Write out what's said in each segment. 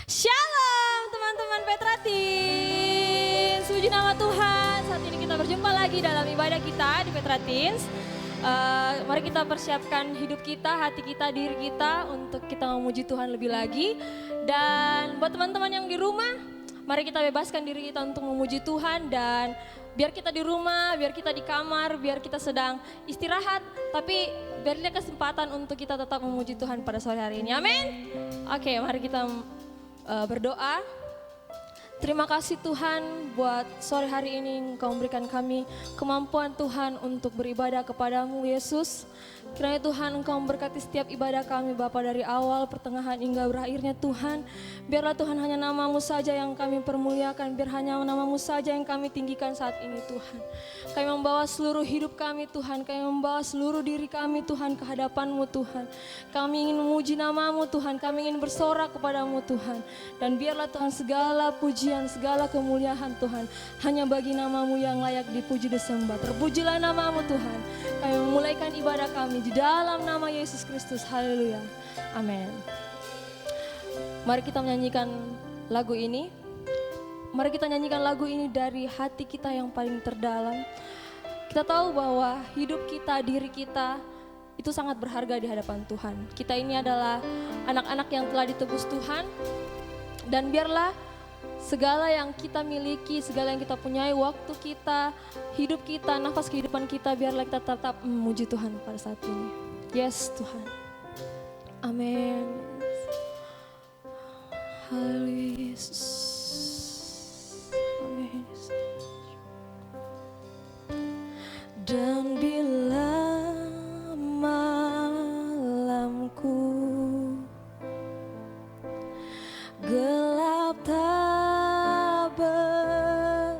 Shalom teman-teman Petra Teens. Puji nama Tuhan. Saat ini kita berjumpa lagi dalam ibadah kita di Petra Teens. Mari kita persiapkan hidup kita, hati kita, diri kita untuk kita memuji Tuhan lebih lagi. Dan buat teman-teman yang di rumah, mari kita bebaskan diri kita untuk memuji Tuhan. Dan biar kita di rumah, biar kita di kamar, biar kita sedang istirahat, tapi biarlah kesempatan untuk kita tetap memuji Tuhan pada sore hari ini. Amin. Oke, mari kita berdoa. Terima kasih Tuhan buat sore hari ini Engkau memberikan kami kemampuan Tuhan untuk beribadah kepadamu Yesus. Kiranya Tuhan Engkau memberkati setiap ibadah kami Bapa dari awal, pertengahan hingga berakhirnya Tuhan. Biarlah Tuhan hanya nama-Mu saja yang kami permuliakan, biar hanya nama-Mu saja yang kami tinggikan saat ini Tuhan. Kami membawa seluruh hidup kami Tuhan, kami membawa seluruh diri kami Tuhan ke hadapan-Mu Tuhan. Kami ingin memuji nama-Mu Tuhan, kami ingin bersorak kepadamu Tuhan. Dan biarlah Tuhan segala pujian, segala kemuliaan Tuhan hanya bagi nama-Mu yang layak dipuji disembah. Terpujilah nama-Mu Tuhan. Kami memulaikan ibadah kami di dalam nama Yesus Kristus. Haleluya. Amin. Mari kita menyanyikan lagu ini. Mari kita nyanyikan lagu ini dari hati kita yang paling terdalam. Kita tahu bahwa hidup kita, diri kita itu sangat berharga di hadapan Tuhan. Kita ini adalah anak-anak yang telah ditebus Tuhan. Dan biarlah segala yang kita miliki, segala yang kita punyai, waktu kita, hidup kita, nafas kehidupan kita, biarlah kita tetap memuji Tuhan pada saat ini. Yes Tuhan. Amin. Haleluya Yesus. Amin. Dan bila malamku gelap tak berbintang,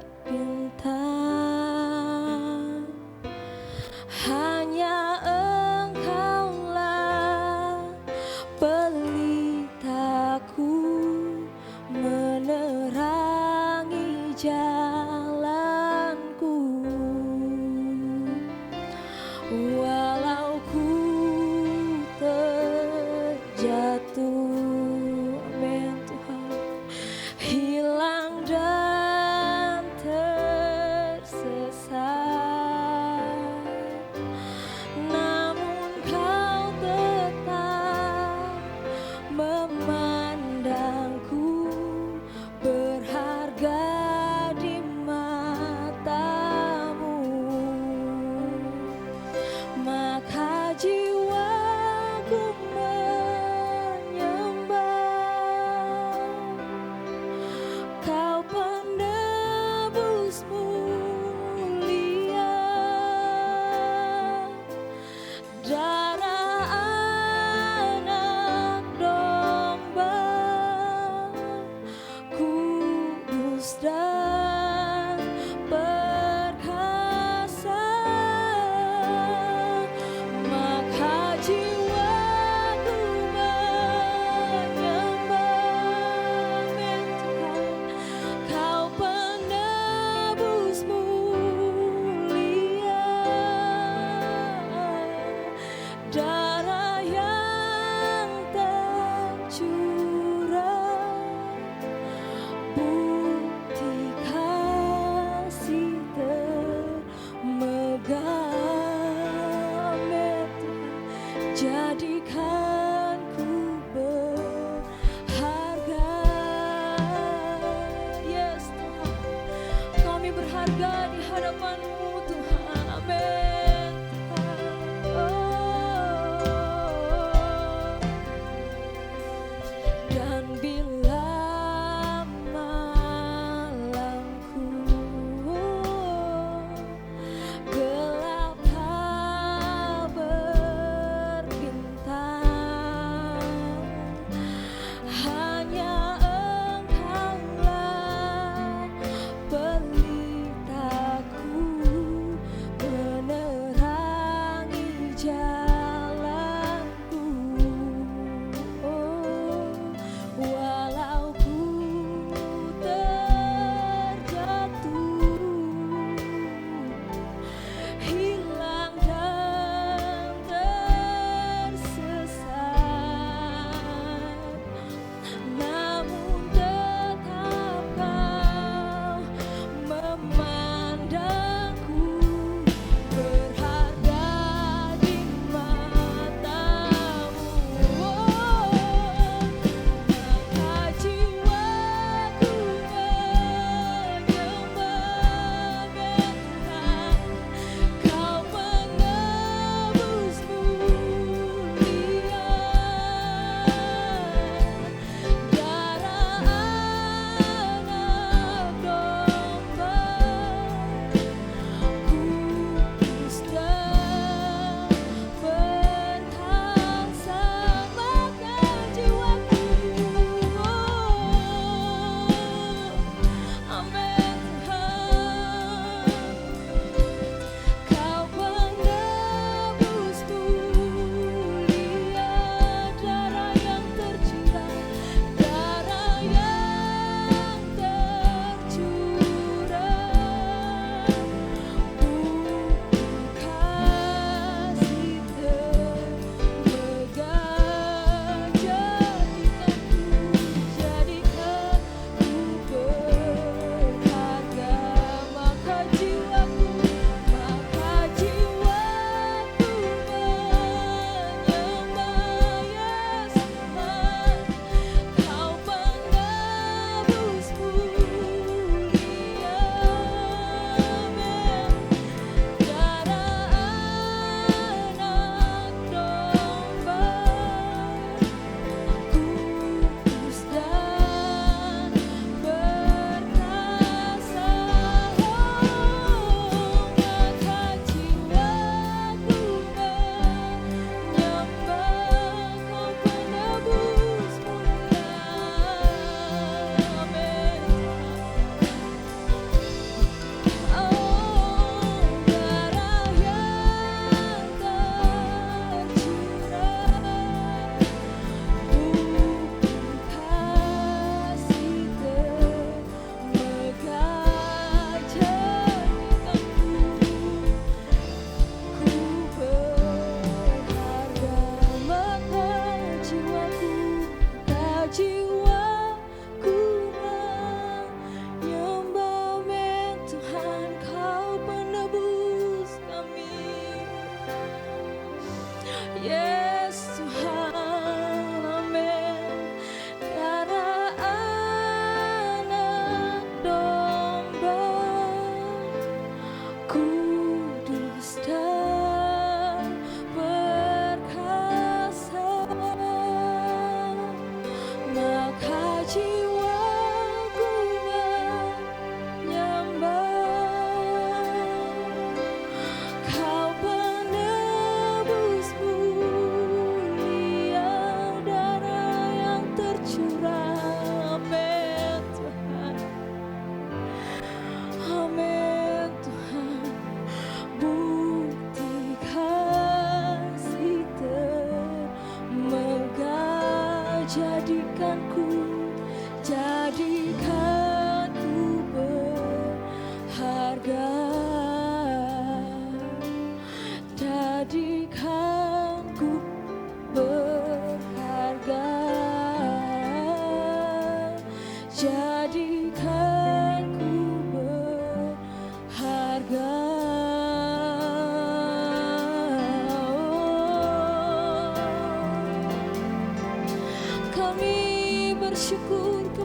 hanya Engkaulah pelitaku, menerangi jalanku. Walau ku terjatuh, amin Tuhan, hilang dan tersesat, namun Kau tetap memandangku berharga di mata-Mu. Maka jiwaku menyembah, Kau penebus mulia. Darah anak domba, kudus dan perkasa. Maka jiwaku menyembah, amin Tuhan. Kau penebus mulia. Darah yang tercurah, bukti kasih termegang, amin Tuhan. Jadikan ku berharga. Yes Tuhan, kami berharga di hadapan-Mu Tuhan, amin Tuhan. Dan bila malamku gelap tak berbintang, hanya Engkaulah pelitaku,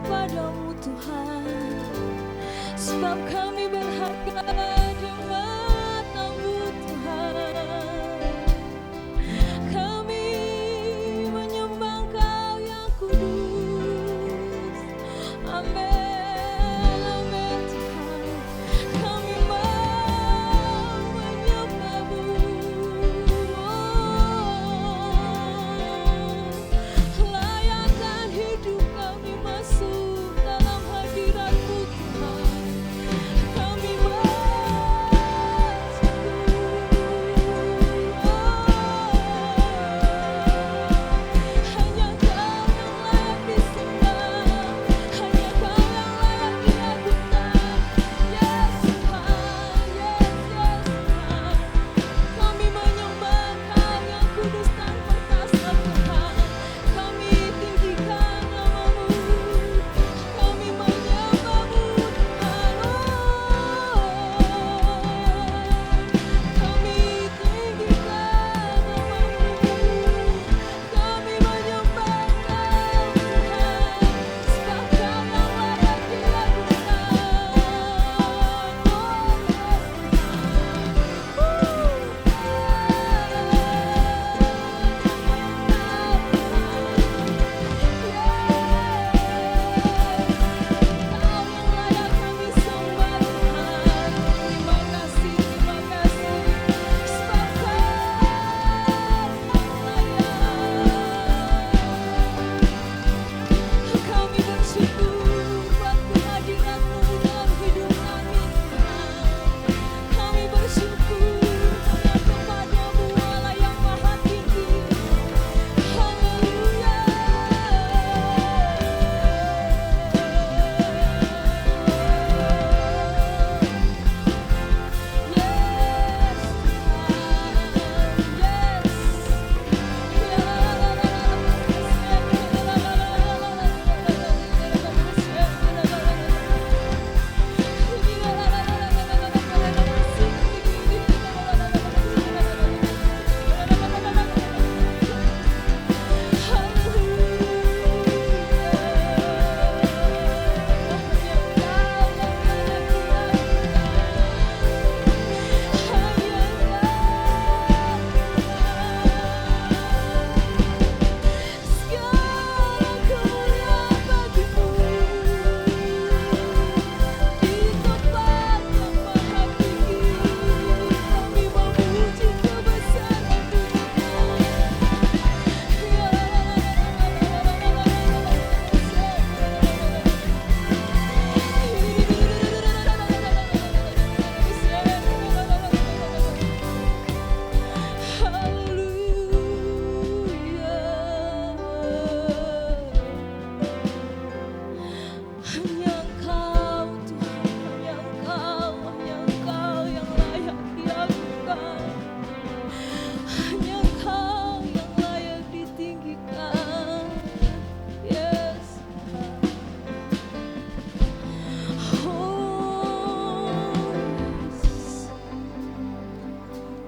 kepadamu Tuhan, sebab kami berharga di mata-Mu Tuhan. Kami menyembah Engkau yang kudus. Amin, amin Tuhan. Kami mau menyembah-Mu. Layakkan hidup kami masuk dalam hadirat-Mu Tuhan. Kami hanya Kau yang layak disembah, hanya Kau yang layak diagungkan. Yes Tuhan, yes Tuhan. Kami menyembah Kau yang kudus dan perkasa Tuhan. Kami tinggikan nama-Mu, kami menyembah-Mu Tuhan. Kami tinggikan nama-Mu, kami menyembah Kau Tuhan, sebab Kau yang layak diagungkan. Kau yang layak kami sembah Tuhan. Terima kasih, sebab Kau layak. Kami bersyukur waktu hadirat-Mu dalam hidup kami Tuhan. Kami bersyukur hanya kepada-Mu Allah yang maha tinggi. Haleluya. Hanya Engkau Tuhan, hanya Engkau yang layak diagungkan. Hanya Engkau yang layak ditinggikan. Yes. Oh, yes.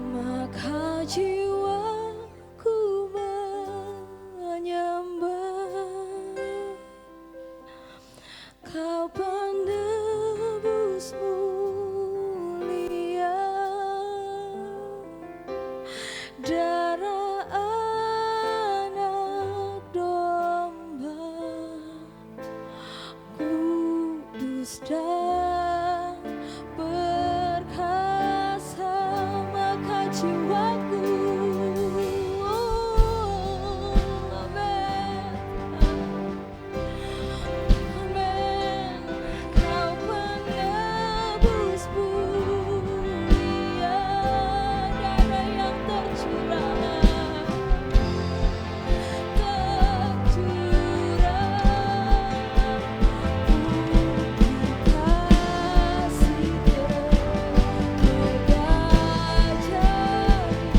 Maka jiwaku menyembah Kau penebus mulia, darah anak domba, kudus dan perkasa. Maka jiwaku, amin, amin. Kau penebus mulia, darah yang tercurah, kasih tergajah.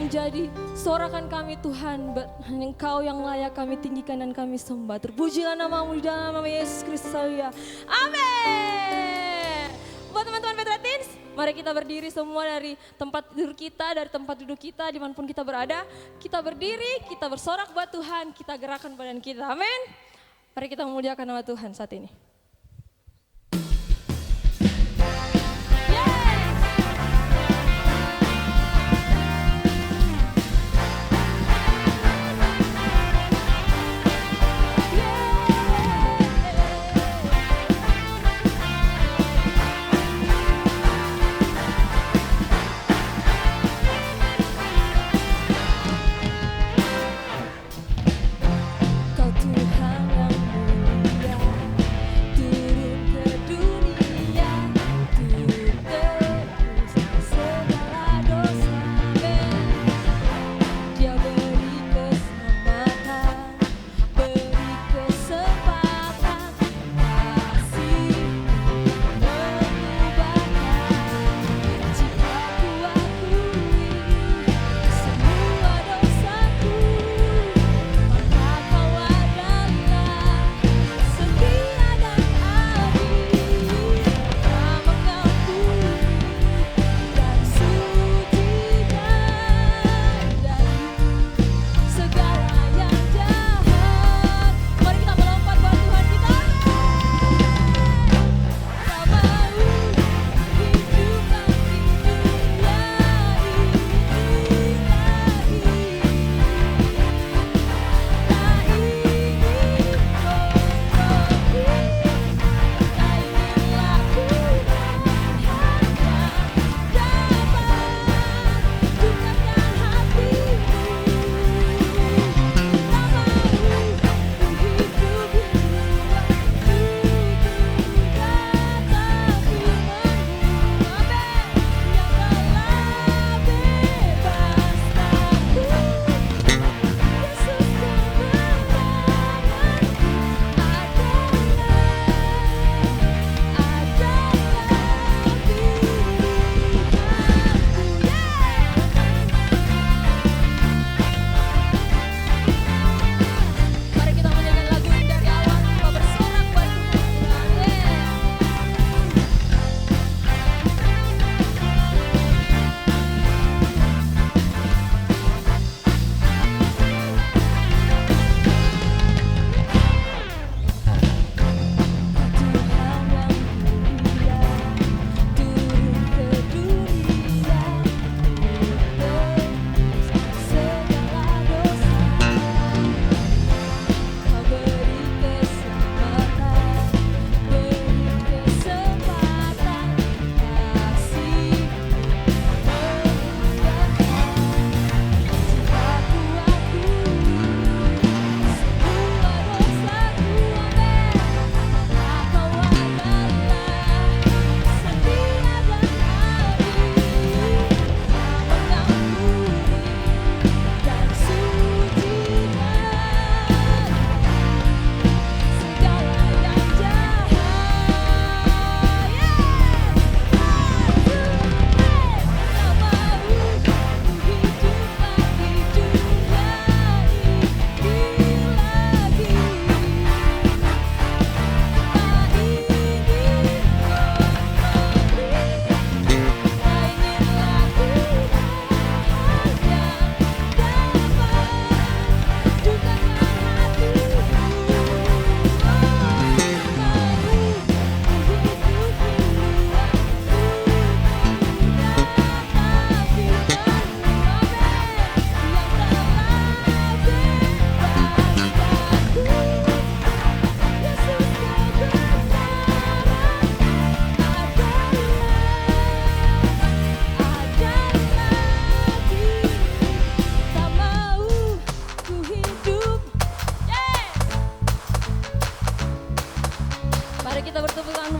menjadi sorakan kami Tuhan. Hanya Engkau yang layak kami tinggikan dan kami sembah. Terpujilah namamu di dalam nama Yesus Kristus. Haleluya. Amin. Buat teman-teman Petra Teens, mari kita berdiri semua dari tempat tidur kita, dari tempat duduk kita, dimanapun kita berada. Kita berdiri, kita bersorak buat Tuhan, kita gerakan badan kita. Amin. Mari kita memuliakan nama Tuhan saat ini.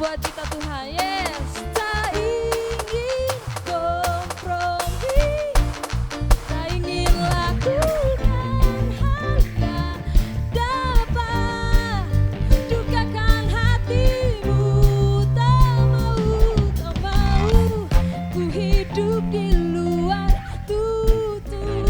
buat kita Tuhan. Yes, tak ingin kompromi, tak ingin lakukan hal yang dapat dukakan hatimu. Tak mau ku hidup di luar tutupan.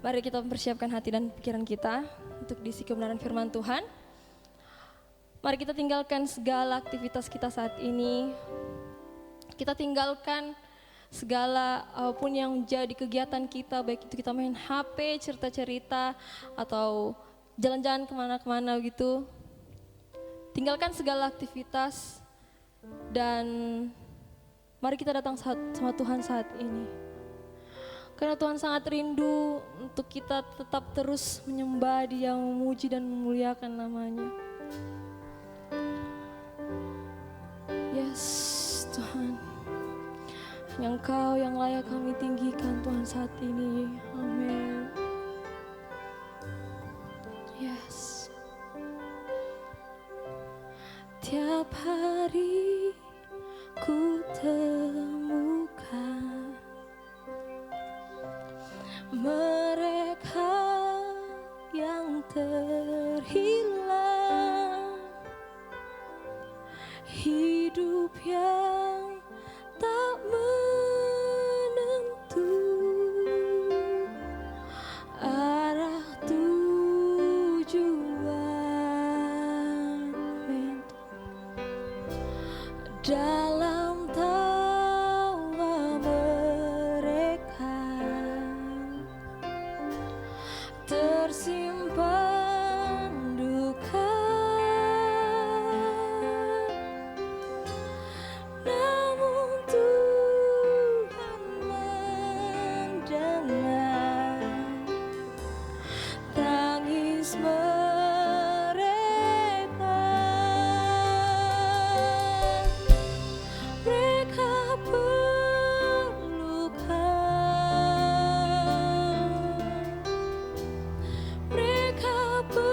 Mari kita mempersiapkan hati dan pikiran kita untuk diisi kebenaran firman Tuhan. Mari kita tinggalkan segala aktivitas kita saat ini. Kita tinggalkan segala apapun yang menjadi kegiatan kita, baik itu kita main HP, cerita-cerita, atau jalan-jalan kemana-kemana gitu. Tinggalkan segala aktivitas dan mari kita datang sama Tuhan saat ini. Karena Tuhan sangat rindu untuk kita tetap terus menyembah Dia, memuji dan memuliakan namanya. Yes, Tuhan. Hanya Engkau yang layak kami tinggikan Tuhan saat ini. Amin. Yes. Tiap hari ku temukan mereka yang terhilang, hidup yang tak menentu, arah tujuan dalam tawa mereka tersimpan duka. Namun Tuhan mendengar tangis mereka. Mereka perlukan, mereka perlukan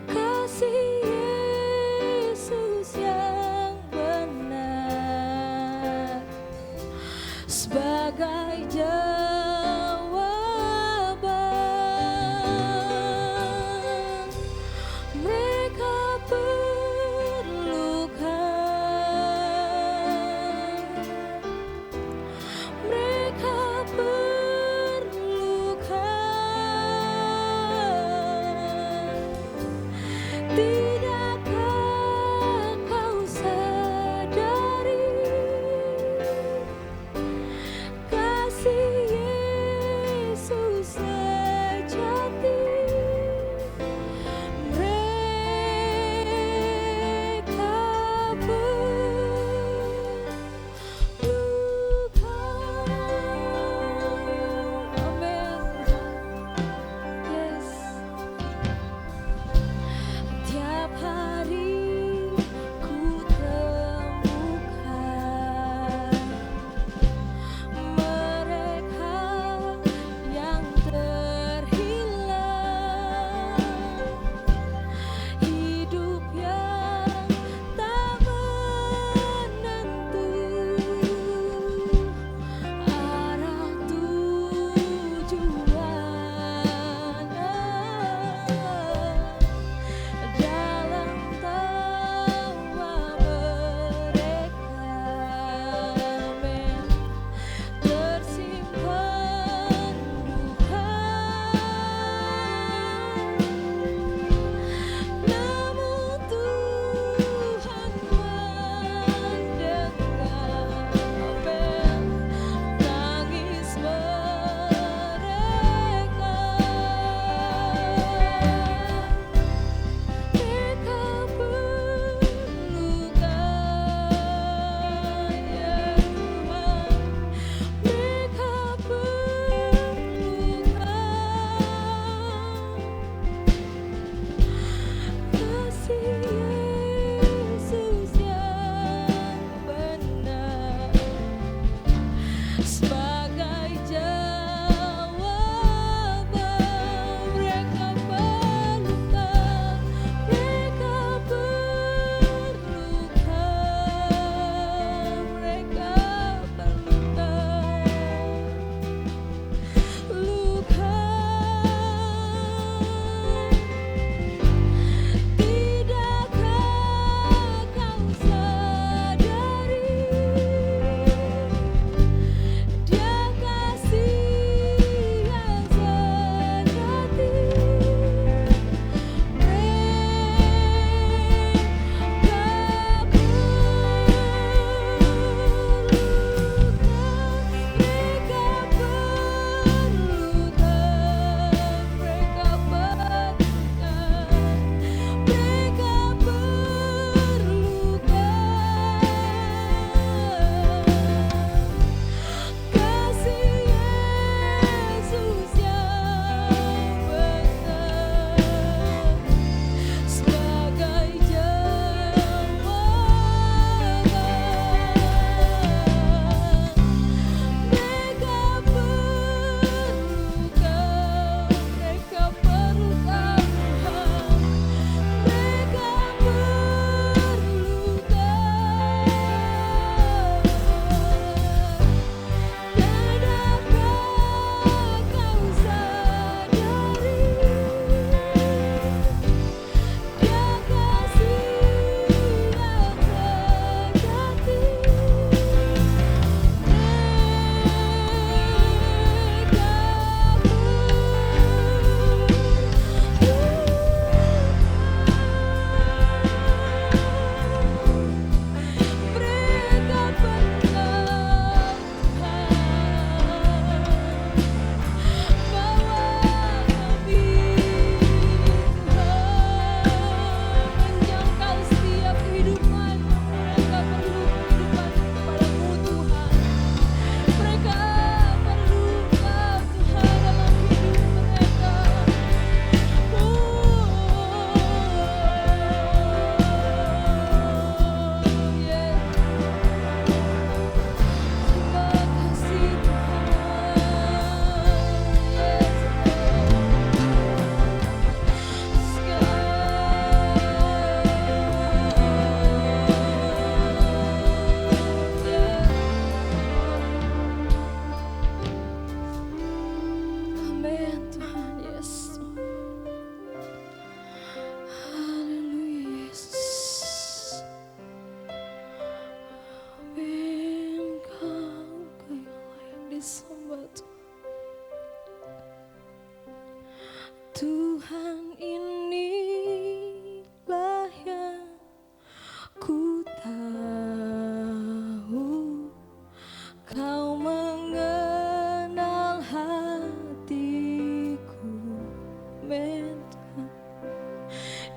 kasih Yesus yang benar sebagai jawaban. Mereka perlukan, mereka perlukan. Tidakkah kau sadari kasih Yesus sejati? Mereka perlukan. Amin. Yes. Tiap hari ku temukan mereka yang terhilang, hidup yang tak menentu, arah tujuan dalam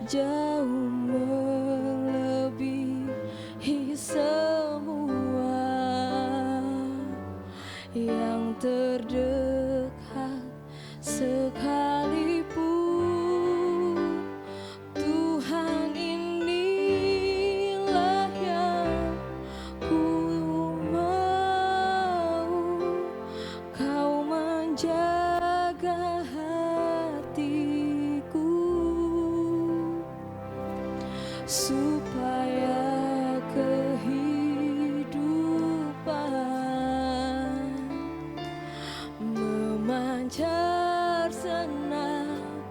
jauh melebihi semua yang terdekat sekalipun. Tuhan, inilah yang ku mau, Kau menjaga hatiku supaya kehidupan memancar senantiasa.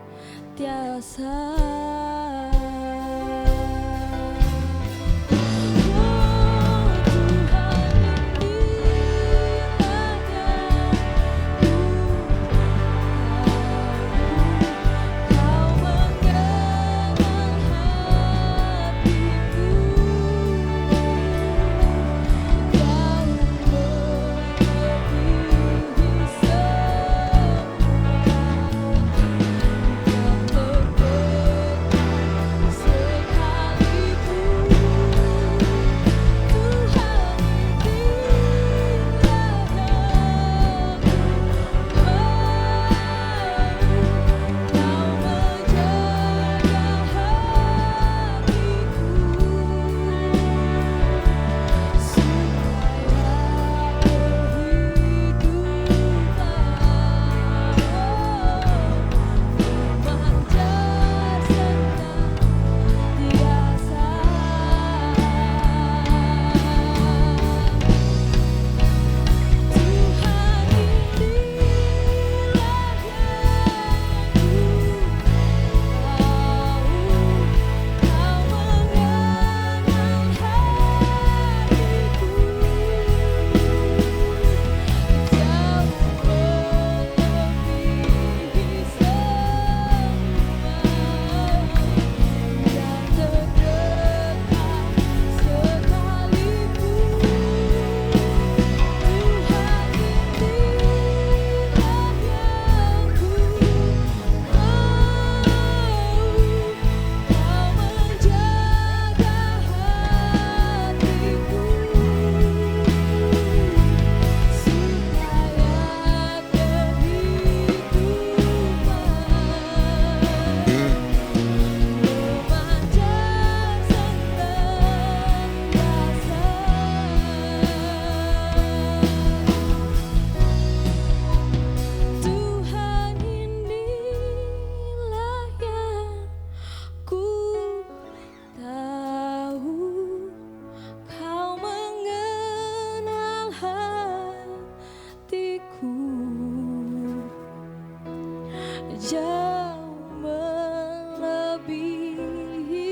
Jauh melebihi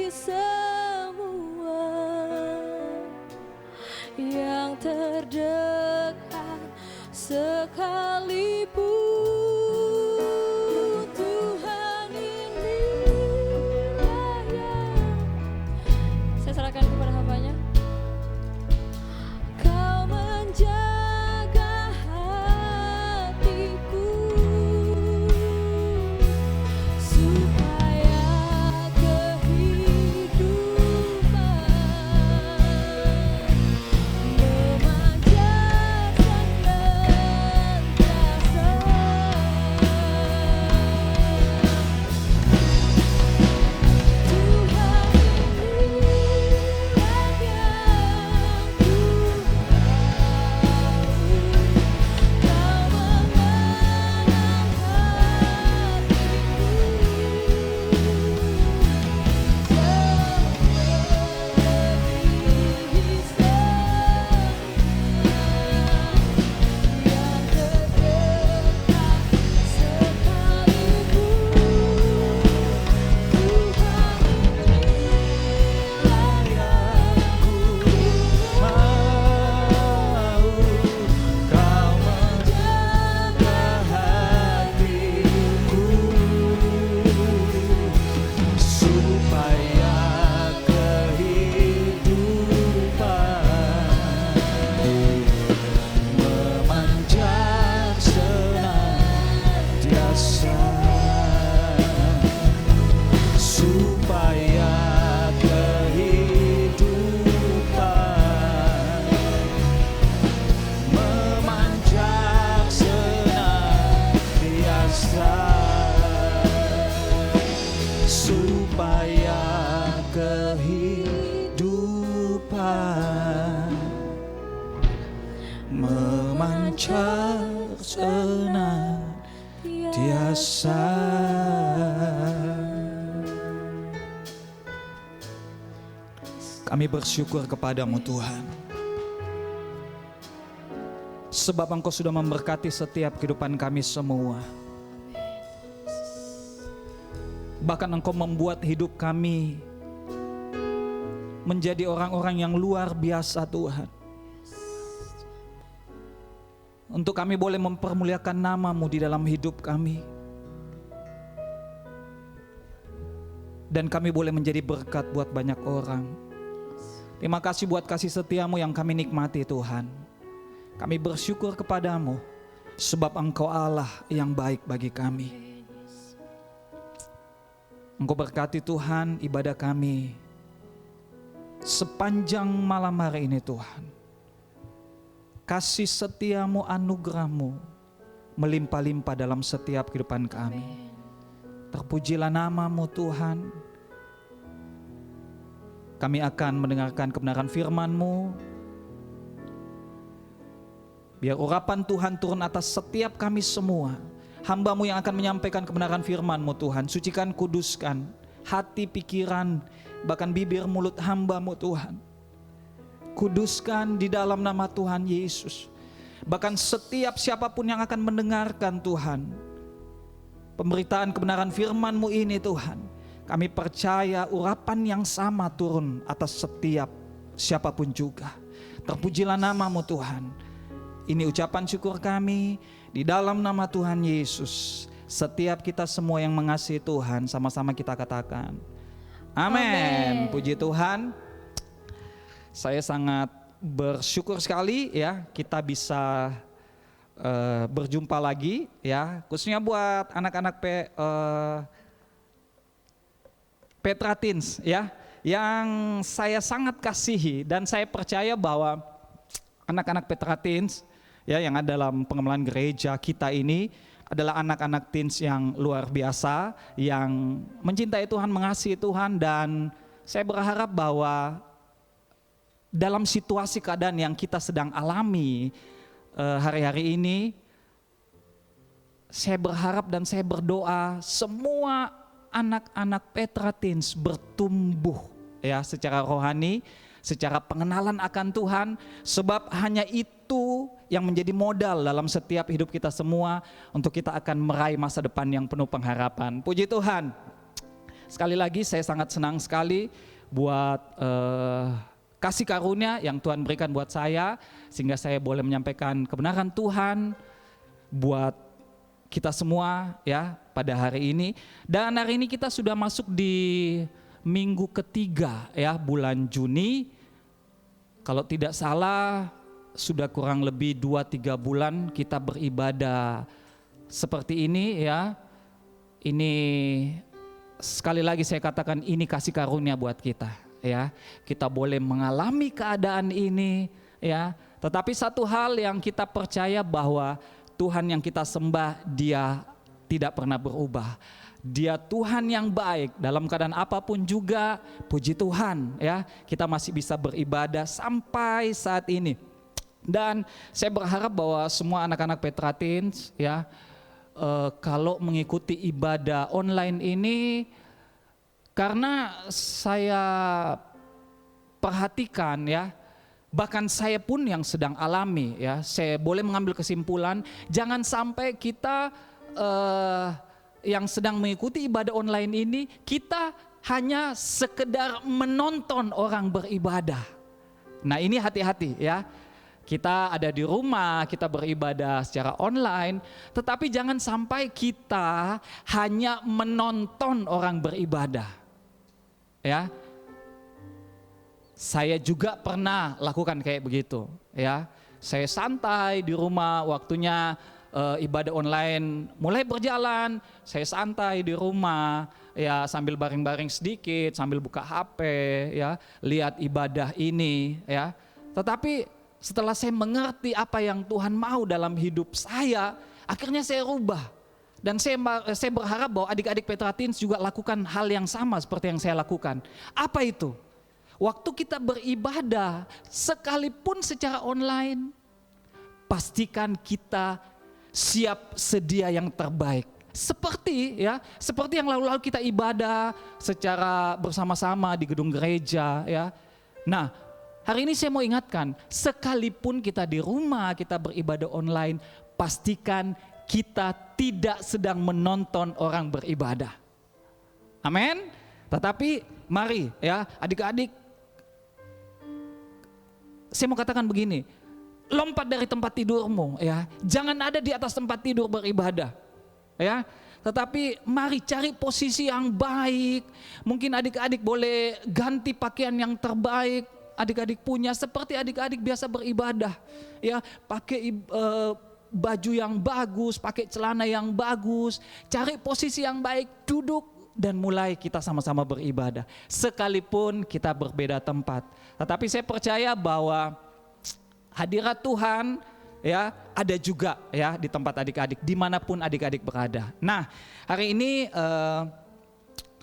semua yang terdekat sekalipun. Tuhan, inilah yang saya serahkan kepada hamba-Nya. Kau menjaga hatiku supaya kehidupan memancar senantiasa. kehidupan, memancar senantiasa. Kami bersyukur kepadamu Tuhan, sebab Engkau sudah memberkati setiap kehidupan kami semua. Bahkan Engkau membuat hidup kami menjadi orang-orang yang luar biasa Tuhan. Untuk kami boleh mempermuliakan nama-Mu di dalam hidup kami. Dan kami boleh menjadi berkat buat banyak orang. Terima kasih buat kasih setia-Mu yang kami nikmati Tuhan. Kami bersyukur kepadamu sebab Engkau Allah yang baik bagi kami. Engkau berkati Tuhan ibadah kami sepanjang malam hari ini Tuhan. Kasih setia-Mu, anugerah-Mu melimpah-limpah dalam setiap kehidupan kami. Terpujilah nama-Mu Tuhan. Kami akan mendengarkan kebenaran firman-Mu. Biar urapan Tuhan turun atas setiap kami semua. Hamba-Mu yang akan menyampaikan kebenaran firman-Mu Tuhan. Sucikan, kuduskan hati, pikiran, bahkan bibir mulut hamba-Mu Tuhan. Kuduskan di dalam nama Tuhan Yesus. Bahkan setiap siapapun yang akan mendengarkan Tuhan, pemberitaan kebenaran firman-Mu ini Tuhan, kami percaya urapan yang sama turun atas setiap siapapun juga. Terpujilah nama-Mu Tuhan. Ini ucapan syukur kami di dalam nama Tuhan Yesus. Setiap kita semua yang mengasihi Tuhan, sama-sama kita katakan amin. Puji Tuhan. Saya sangat bersyukur sekali ya kita bisa berjumpa lagi ya, khususnya buat anak-anak Petra Teens ya, yang saya sangat kasihi dan saya percaya bahwa anak-anak Petra Teens ya yang ada dalam pengenalan gereja kita ini adalah anak-anak teens yang luar biasa, yang mencintai Tuhan, mengasihi Tuhan, dan saya berharap bahwa dalam situasi keadaan yang kita sedang alami hari-hari ini, saya berharap dan saya berdoa semua anak-anak Petra Teens bertumbuh ya secara rohani, secara pengenalan akan Tuhan, sebab hanya itu yang menjadi modal dalam setiap hidup kita semua untuk kita akan meraih masa depan yang penuh pengharapan. Puji Tuhan. Sekali lagi saya sangat senang sekali buat kasih karunia yang Tuhan berikan buat saya, sehingga saya boleh menyampaikan kebenaran Tuhan buat kita semua ya pada hari ini. Dan hari ini kita sudah masuk di minggu ketiga ya bulan Juni. Kalau tidak salah sudah kurang lebih 2-3 bulan kita beribadah seperti ini ya. Ini sekali lagi saya katakan ini kasih karunia buat kita ya. Kita boleh mengalami keadaan ini ya. Tetapi satu hal yang kita percaya bahwa Tuhan yang kita sembah Dia tidak pernah berubah. Dia Tuhan yang baik dalam keadaan apapun juga. Puji Tuhan ya, kita masih bisa beribadah sampai saat ini. Dan saya berharap bahwa semua anak-anak Petra Teens ya, kalau mengikuti ibadah online ini, karena saya perhatikan ya, bahkan saya pun yang sedang alami ya, saya boleh mengambil kesimpulan, jangan sampai kita yang sedang mengikuti ibadah online ini, kita hanya sekedar menonton orang beribadah. Nah ini hati-hati ya, kita ada di rumah, kita beribadah secara online, tetapi jangan sampai kita hanya menonton orang beribadah. Ya, saya juga pernah lakukan kayak begitu. Ya, saya santai di rumah, waktunya ibadah online mulai berjalan, saya santai di rumah, ya sambil baring-baring sedikit, sambil buka HP, ya lihat ibadah ini, ya. Tetapi setelah saya mengerti apa yang Tuhan mau dalam hidup saya, akhirnya saya rubah. Dan saya berharap bahwa adik-adik Petra Teens juga lakukan hal yang sama seperti yang saya lakukan. Apa itu? waktu kita beribadah, sekalipun secara online, pastikan kita siap sedia yang terbaik. Seperti yang lalu-lalu kita ibadah secara bersama-sama di gedung gereja ya. Nah, hari ini saya mau ingatkan, sekalipun kita di rumah, kita beribadah online, pastikan kita tidak sedang menonton orang beribadah. Amin. Tetapi mari ya adik-adik, saya mau katakan begini, lompat dari tempat tidurmu ya, jangan ada di atas tempat tidur beribadah. Ya, tetapi mari cari posisi yang baik. Mungkin adik-adik boleh ganti pakaian yang terbaik adik-adik punya, seperti adik-adik biasa beribadah. Ya, pakai baju yang bagus, pakai celana yang bagus, cari posisi yang baik, duduk dan mulai kita sama-sama beribadah. Sekalipun kita berbeda tempat. Tetapi saya percaya bahwa hadirat Tuhan ya ada juga ya di tempat adik-adik, dimanapun adik-adik berada. Nah, hari ini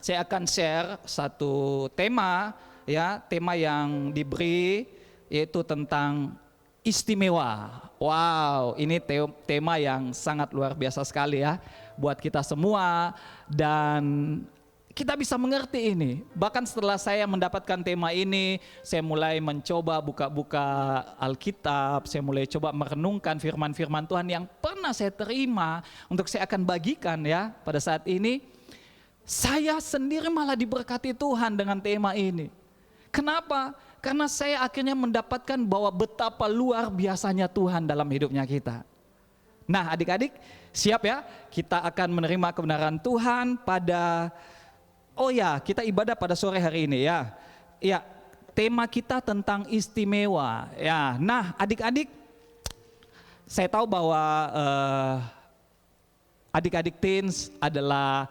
saya akan share satu tema ya, tema yang diberi yaitu tentang istimewa. Wow, ini tema yang sangat luar biasa sekali ya buat kita semua, dan kita bisa mengerti ini. Bahkan setelah saya mendapatkan tema ini, saya mulai mencoba buka-buka Alkitab, saya mulai coba merenungkan firman-firman Tuhan yang pernah saya terima untuk saya akan bagikan ya pada saat ini. Saya sendiri malah diberkati Tuhan dengan tema ini. Kenapa? Karena saya akhirnya mendapatkan bahwa betapa luar biasanya Tuhan dalam hidupnya kita. Nah, adik-adik siap ya? Kita akan menerima kebenaran Tuhan pada kita ibadah pada sore hari ini ya. Ya, tema kita tentang istimewa ya. Nah, adik-adik, saya tahu bahwa adik-adik teens adalah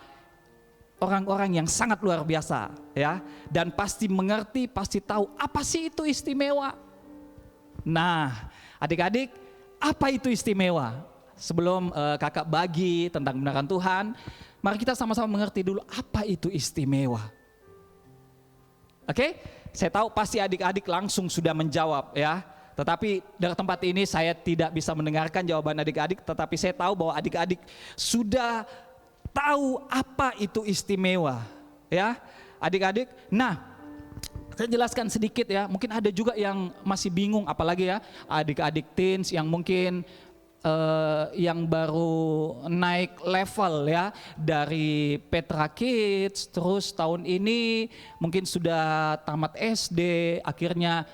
orang-orang yang sangat luar biasa ya, dan pasti mengerti, pasti tahu apa sih itu istimewa. Nah, adik-adik, apa itu istimewa? Sebelum kakak bagi tentang kebenaran Tuhan, mari kita sama-sama mengerti dulu apa itu istimewa. Oke? Saya tahu pasti adik-adik langsung sudah menjawab ya. Tetapi dari tempat ini saya tidak bisa mendengarkan jawaban adik-adik, tetapi saya tahu bahwa adik-adik sudah tahu apa itu istimewa. Ya, adik-adik. Nah, saya jelaskan sedikit ya. Mungkin ada juga yang masih bingung, apalagi ya adik-adik teens yang mungkin yang baru naik level ya dari Petra Kids, terus tahun ini mungkin sudah tamat SD, akhirnya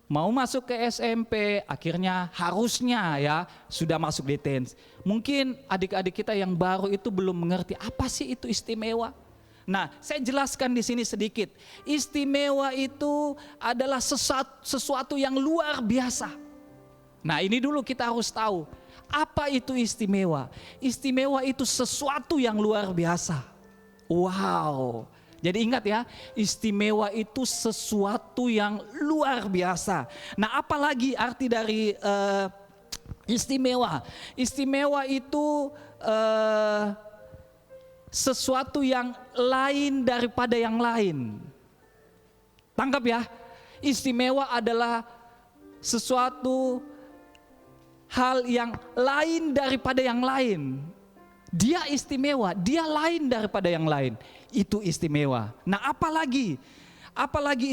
mau masuk ke SMP, akhirnya harusnya ya sudah masuk di teens. Mungkin adik-adik kita yang baru itu belum mengerti apa sih itu istimewa. Nah, saya jelaskan di sini sedikit. Istimewa itu adalah sesuatu yang luar biasa. Nah, ini dulu kita harus tahu, apa itu istimewa? Istimewa itu sesuatu yang luar biasa. Wow. Jadi ingat ya, istimewa itu sesuatu yang luar biasa. Nah, apalagi arti dari istimewa? Istimewa itu sesuatu yang lain daripada yang lain. Tangkap ya, istimewa adalah sesuatu hal yang lain daripada yang lain. Dia istimewa, dia lain daripada yang lain. Itu istimewa. Nah, apalagi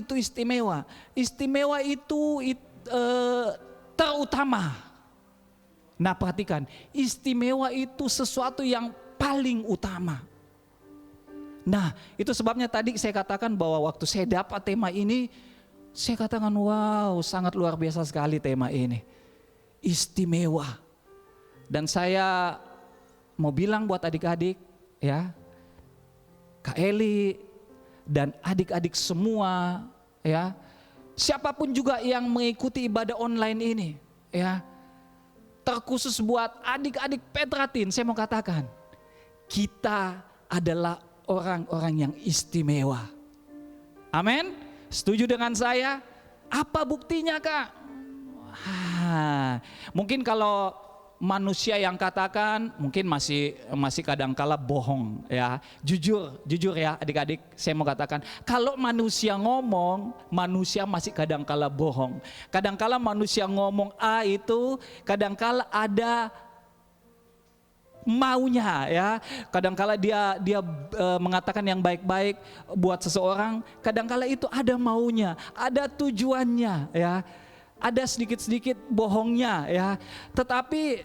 itu istimewa? Istimewa itu terutama. Nah, perhatikan, istimewa itu sesuatu yang paling utama. Nah, itu sebabnya tadi saya katakan bahwa waktu saya dapat tema ini, saya katakan wow, sangat luar biasa sekali tema ini. Istimewa. Dan saya mau bilang buat adik-adik ya, Kak Eli dan adik-adik semua ya, siapapun juga yang mengikuti ibadah online ini ya, terkhusus buat adik-adik Petra Teens, saya mau katakan kita adalah orang-orang yang istimewa. Amin? Setuju dengan saya? Apa buktinya, Kak? Mungkin kalau manusia yang katakan mungkin masih kadangkala bohong ya. Jujur ya adik-adik, saya mau katakan kalau manusia ngomong, manusia masih kadangkala bohong. Kadangkala manusia ngomong A itu kadangkala ada maunya ya. Kadangkala dia mengatakan yang baik-baik buat seseorang, kadangkala itu ada maunya, ada tujuannya ya. Ada sedikit-sedikit bohongnya ya. Tetapi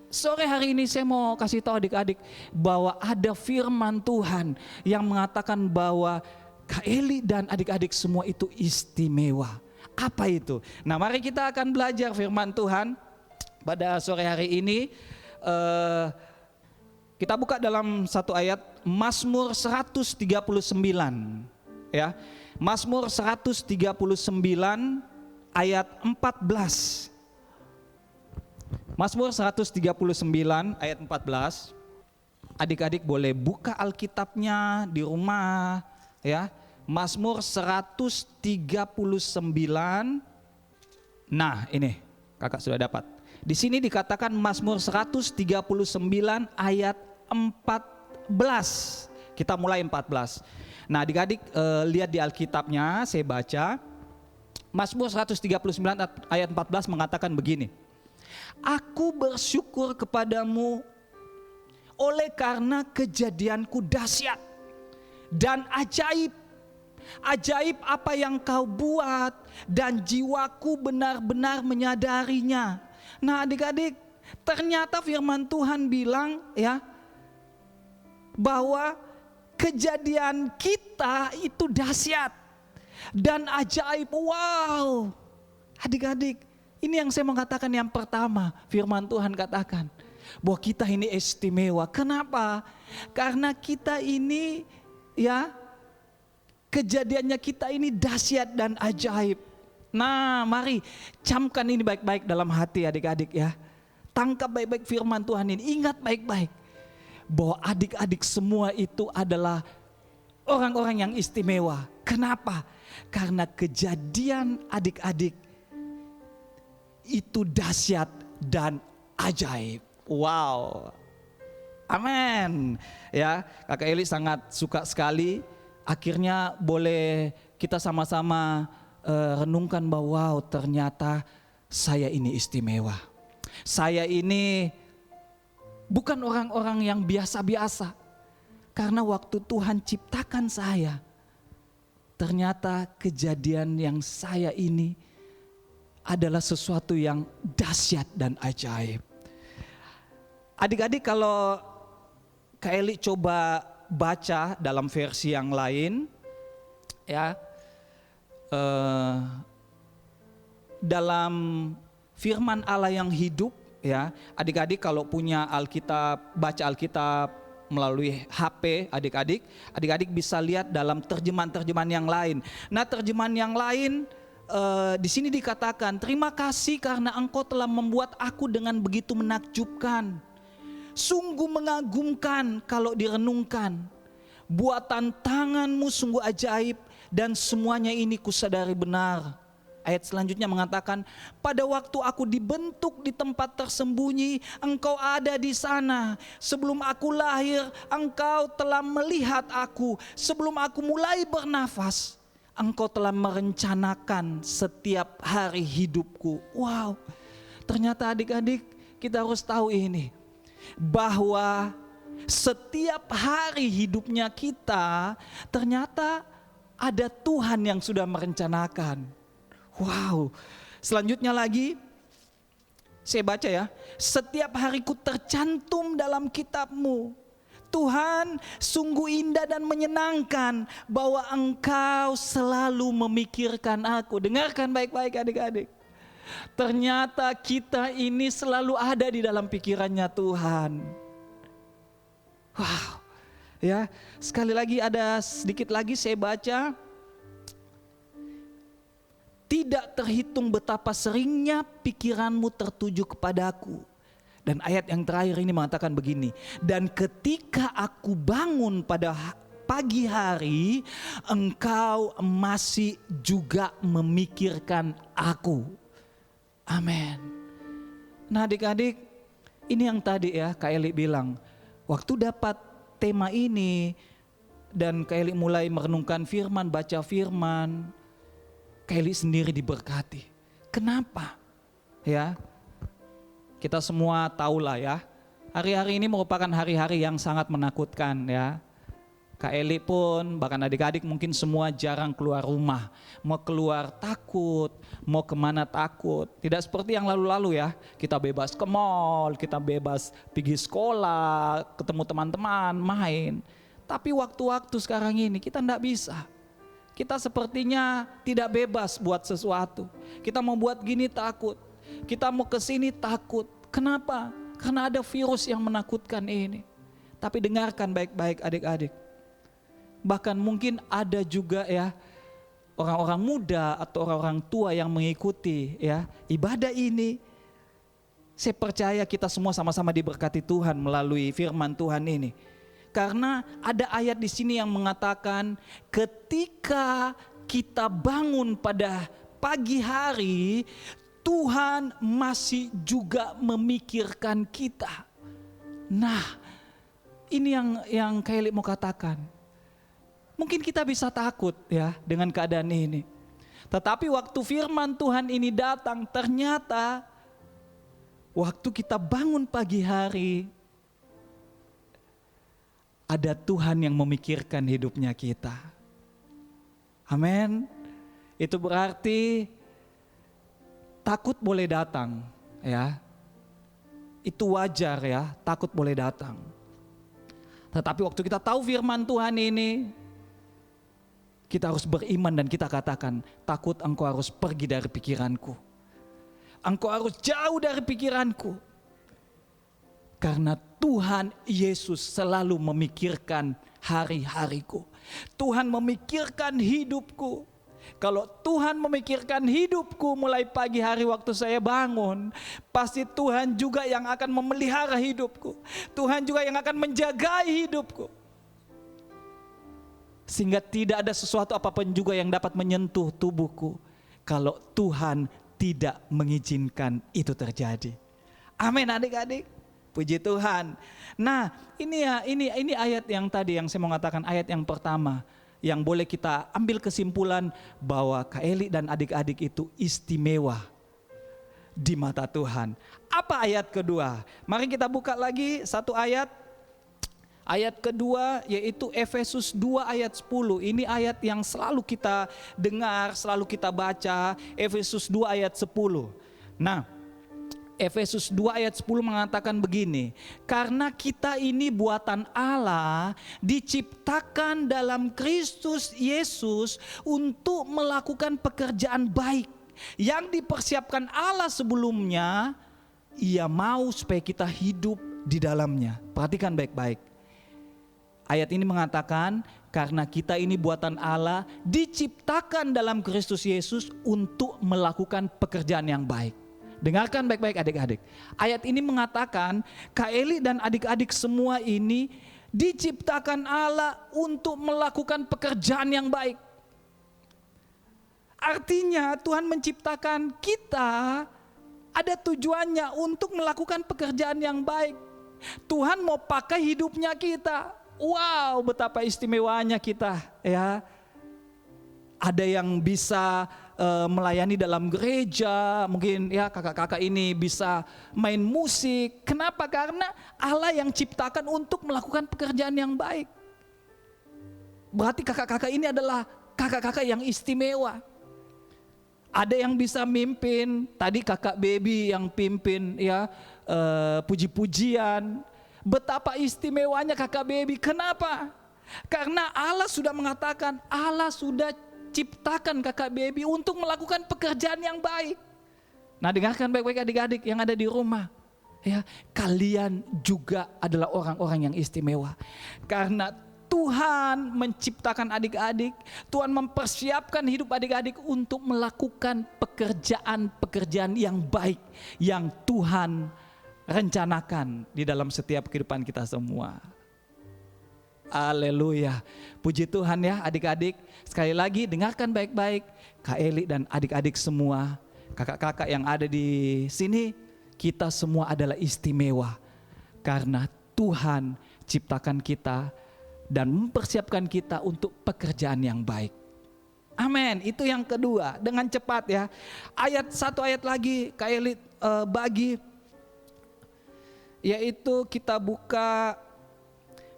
sore hari ini saya mau kasih tahu adik-adik bahwa ada firman Tuhan yang mengatakan bahwa Kak Eli dan adik-adik semua itu istimewa. Apa itu? Nah, mari kita akan belajar firman Tuhan pada sore hari ini. Kita buka dalam satu ayat Mazmur 139 ya. Mazmur 139 ayat 14. Mazmur 139 ayat 14. Adik-adik boleh buka Alkitabnya di rumah ya. Mazmur 139. Nah, ini kakak sudah dapat. Di sini dikatakan Mazmur 139 ayat 14. Kita mulai 14. Nah, adik-adik lihat di Alkitabnya, saya baca. Mazmur 139 ayat 14 mengatakan begini. Aku bersyukur kepadamu oleh karena kejadianku dahsyat dan ajaib. Ajaib apa yang kau buat dan jiwaku benar-benar menyadarinya. Nah adik-adik, ternyata firman Tuhan bilang ya bahwa kejadian kita itu dahsyat dan ajaib. Wow, adik-adik, ini yang saya mengatakan yang pertama. Firman Tuhan katakan bahwa kita ini istimewa. Kenapa? Karena kita ini ya, kejadiannya kita ini dahsyat dan ajaib. Nah, mari camkan ini baik-baik dalam hati adik-adik ya. Tangkap baik-baik firman Tuhan ini. Ingat baik-baik bahwa adik-adik semua itu adalah orang-orang yang istimewa. Kenapa? Karena kejadian adik-adik itu dahsyat dan ajaib. Wow. Amin. Ya, Kakak Eli sangat suka sekali. Akhirnya boleh kita sama-sama renungkan bahwa wow, ternyata saya ini istimewa. Saya ini bukan orang-orang yang biasa-biasa. Karena waktu Tuhan ciptakan saya, ternyata kejadian yang saya ini adalah sesuatu yang dahsyat dan ajaib. Adik-adik, kalau Kak Eli coba baca dalam versi yang lain ya, dalam firman Allah yang hidup ya, adik-adik kalau punya Alkitab, baca Alkitab melalui HP adik-adik bisa lihat dalam terjemahan-terjemahan yang lain. Nah, terjemahan yang lain di sini dikatakan, terima kasih karena engkau telah membuat aku dengan begitu menakjubkan. Sungguh mengagumkan kalau direnungkan. Buatan tanganmu sungguh ajaib dan semuanya ini kusadari benar. Ayat selanjutnya mengatakan, pada waktu aku dibentuk di tempat tersembunyi, engkau ada di sana. Sebelum aku lahir, engkau telah melihat aku. Sebelum aku mulai bernafas, engkau telah merencanakan setiap hari hidupku. Wow, ternyata adik-adik kita harus tahu ini, bahwa setiap hari hidupnya kita ternyata ada Tuhan yang sudah merencanakan. Wow, selanjutnya lagi saya baca ya, setiap hariku tercantum dalam kitab-Mu. Tuhan, sungguh indah dan menyenangkan bahwa Engkau selalu memikirkan aku. Dengarkan baik-baik adik-adik. Ternyata kita ini selalu ada di dalam pikirannya Tuhan. Wow, ya, sekali lagi ada sedikit lagi saya baca. Tidak terhitung betapa seringnya pikiranmu tertuju kepadaku. Dan ayat yang terakhir ini mengatakan begini. Dan ketika aku bangun pada pagi hari, engkau masih juga memikirkan aku. Amin. Nah adik-adik, Ini yang tadi ya Kak Eli bilang, waktu dapat tema ini dan Kak Eli mulai merenungkan firman, baca firman, Kak Eli sendiri diberkati. Kenapa? Ya, kita semua tahulah ya, hari-hari ini merupakan hari-hari yang sangat menakutkan ya. Kak Eli pun, bahkan adik-adik mungkin semua jarang keluar rumah. Mau keluar takut, mau kemana takut. Tidak seperti yang lalu-lalu ya, kita bebas ke mall, kita bebas pergi sekolah, ketemu teman-teman, main. Tapi waktu-waktu sekarang ini kita tidak bisa. Kita sepertinya tidak bebas buat sesuatu. Kita mau buat gini takut, kita mau ke sini takut. Kenapa? Karena ada virus yang menakutkan ini. Tapi dengarkan baik-baik adik-adik. Bahkan mungkin ada juga ya orang-orang muda atau orang-orang tua yang mengikuti ya ibadah ini. Saya percaya kita semua sama-sama diberkati Tuhan melalui firman Tuhan ini. Karena ada ayat di sini yang mengatakan ketika kita bangun pada pagi hari, Tuhan masih juga memikirkan kita. Nah, ini yang Kylie mau katakan. Mungkin kita bisa takut ya dengan keadaan ini. Tetapi waktu firman Tuhan ini datang, ternyata waktu kita bangun pagi hari, ada Tuhan yang memikirkan hidupnya kita. Amin. Itu berarti takut boleh datang ya. Itu wajar ya, takut boleh datang. Tetapi waktu kita tahu firman Tuhan ini, kita harus beriman dan kita katakan, takut engkau harus pergi dari pikiranku. Engkau harus jauh dari pikiranku. Karena Tuhan Yesus selalu memikirkan hari-hariku. Tuhan memikirkan hidupku. Kalau Tuhan memikirkan hidupku mulai pagi hari waktu saya bangun, pasti Tuhan juga yang akan memelihara hidupku. Tuhan juga yang akan menjaga hidupku. Sehingga tidak ada sesuatu apapun juga yang dapat menyentuh tubuhku kalau Tuhan tidak mengizinkan itu terjadi. Amin adik-adik. Puji Tuhan. Nah, ini ayat yang tadi yang saya mau katakan, ayat yang pertama yang boleh kita ambil kesimpulan bahwa Kak Eli dan adik-adik itu istimewa di mata Tuhan. Apa ayat kedua? Mari kita buka lagi satu ayat. Ayat kedua yaitu Efesus 2 ayat 10. Ini ayat yang selalu kita dengar, selalu kita baca. Efesus 2 ayat 10. Nah, Efesus 2 ayat 10 mengatakan begini. Karena kita ini buatan Allah, diciptakan dalam Kristus Yesus untuk melakukan pekerjaan baik yang dipersiapkan Allah sebelumnya. Ia mau supaya kita hidup di dalamnya. Perhatikan baik-baik. Ayat ini mengatakan karena kita ini buatan Allah diciptakan dalam Kristus Yesus untuk melakukan pekerjaan yang baik. Dengarkan baik-baik adik-adik. Ayat ini mengatakan Kak Eli dan adik-adik semua ini diciptakan Allah untuk melakukan pekerjaan yang baik. Artinya Tuhan menciptakan kita ada tujuannya untuk melakukan pekerjaan yang baik. Tuhan mau pakai hidupnya kita. Wow, betapa istimewanya kita ya. Ada yang bisa melayani dalam gereja, mungkin ya kakak-kakak ini bisa main musik. Kenapa? Karena Allah yang ciptakan untuk melakukan pekerjaan yang baik. Berarti kakak-kakak ini adalah kakak-kakak yang istimewa. Ada yang bisa mimpin, tadi kakak Baby yang pimpin ya puji-pujian. Betapa istimewanya kakak Baby. Kenapa? Karena Allah sudah mengatakan, Allah sudah ciptakan kakak Baby untuk melakukan pekerjaan yang baik. Nah, dengarkan baik-baik adik-adik yang ada di rumah. Ya, kalian juga adalah orang-orang yang istimewa. Karena Tuhan menciptakan adik-adik, Tuhan mempersiapkan hidup adik-adik untuk melakukan pekerjaan-pekerjaan yang baik yang Tuhan rencanakan di dalam setiap kehidupan kita semua. Haleluya. Puji Tuhan ya adik-adik. Sekali lagi dengarkan baik-baik. Kak Eli dan adik-adik semua, kakak-kakak yang ada di sini kita semua adalah istimewa karena Tuhan ciptakan kita dan mempersiapkan kita untuk pekerjaan yang baik. Amin. Itu yang kedua. Dengan cepat ya. Satu ayat lagi Kak Eli bagi, yaitu kita buka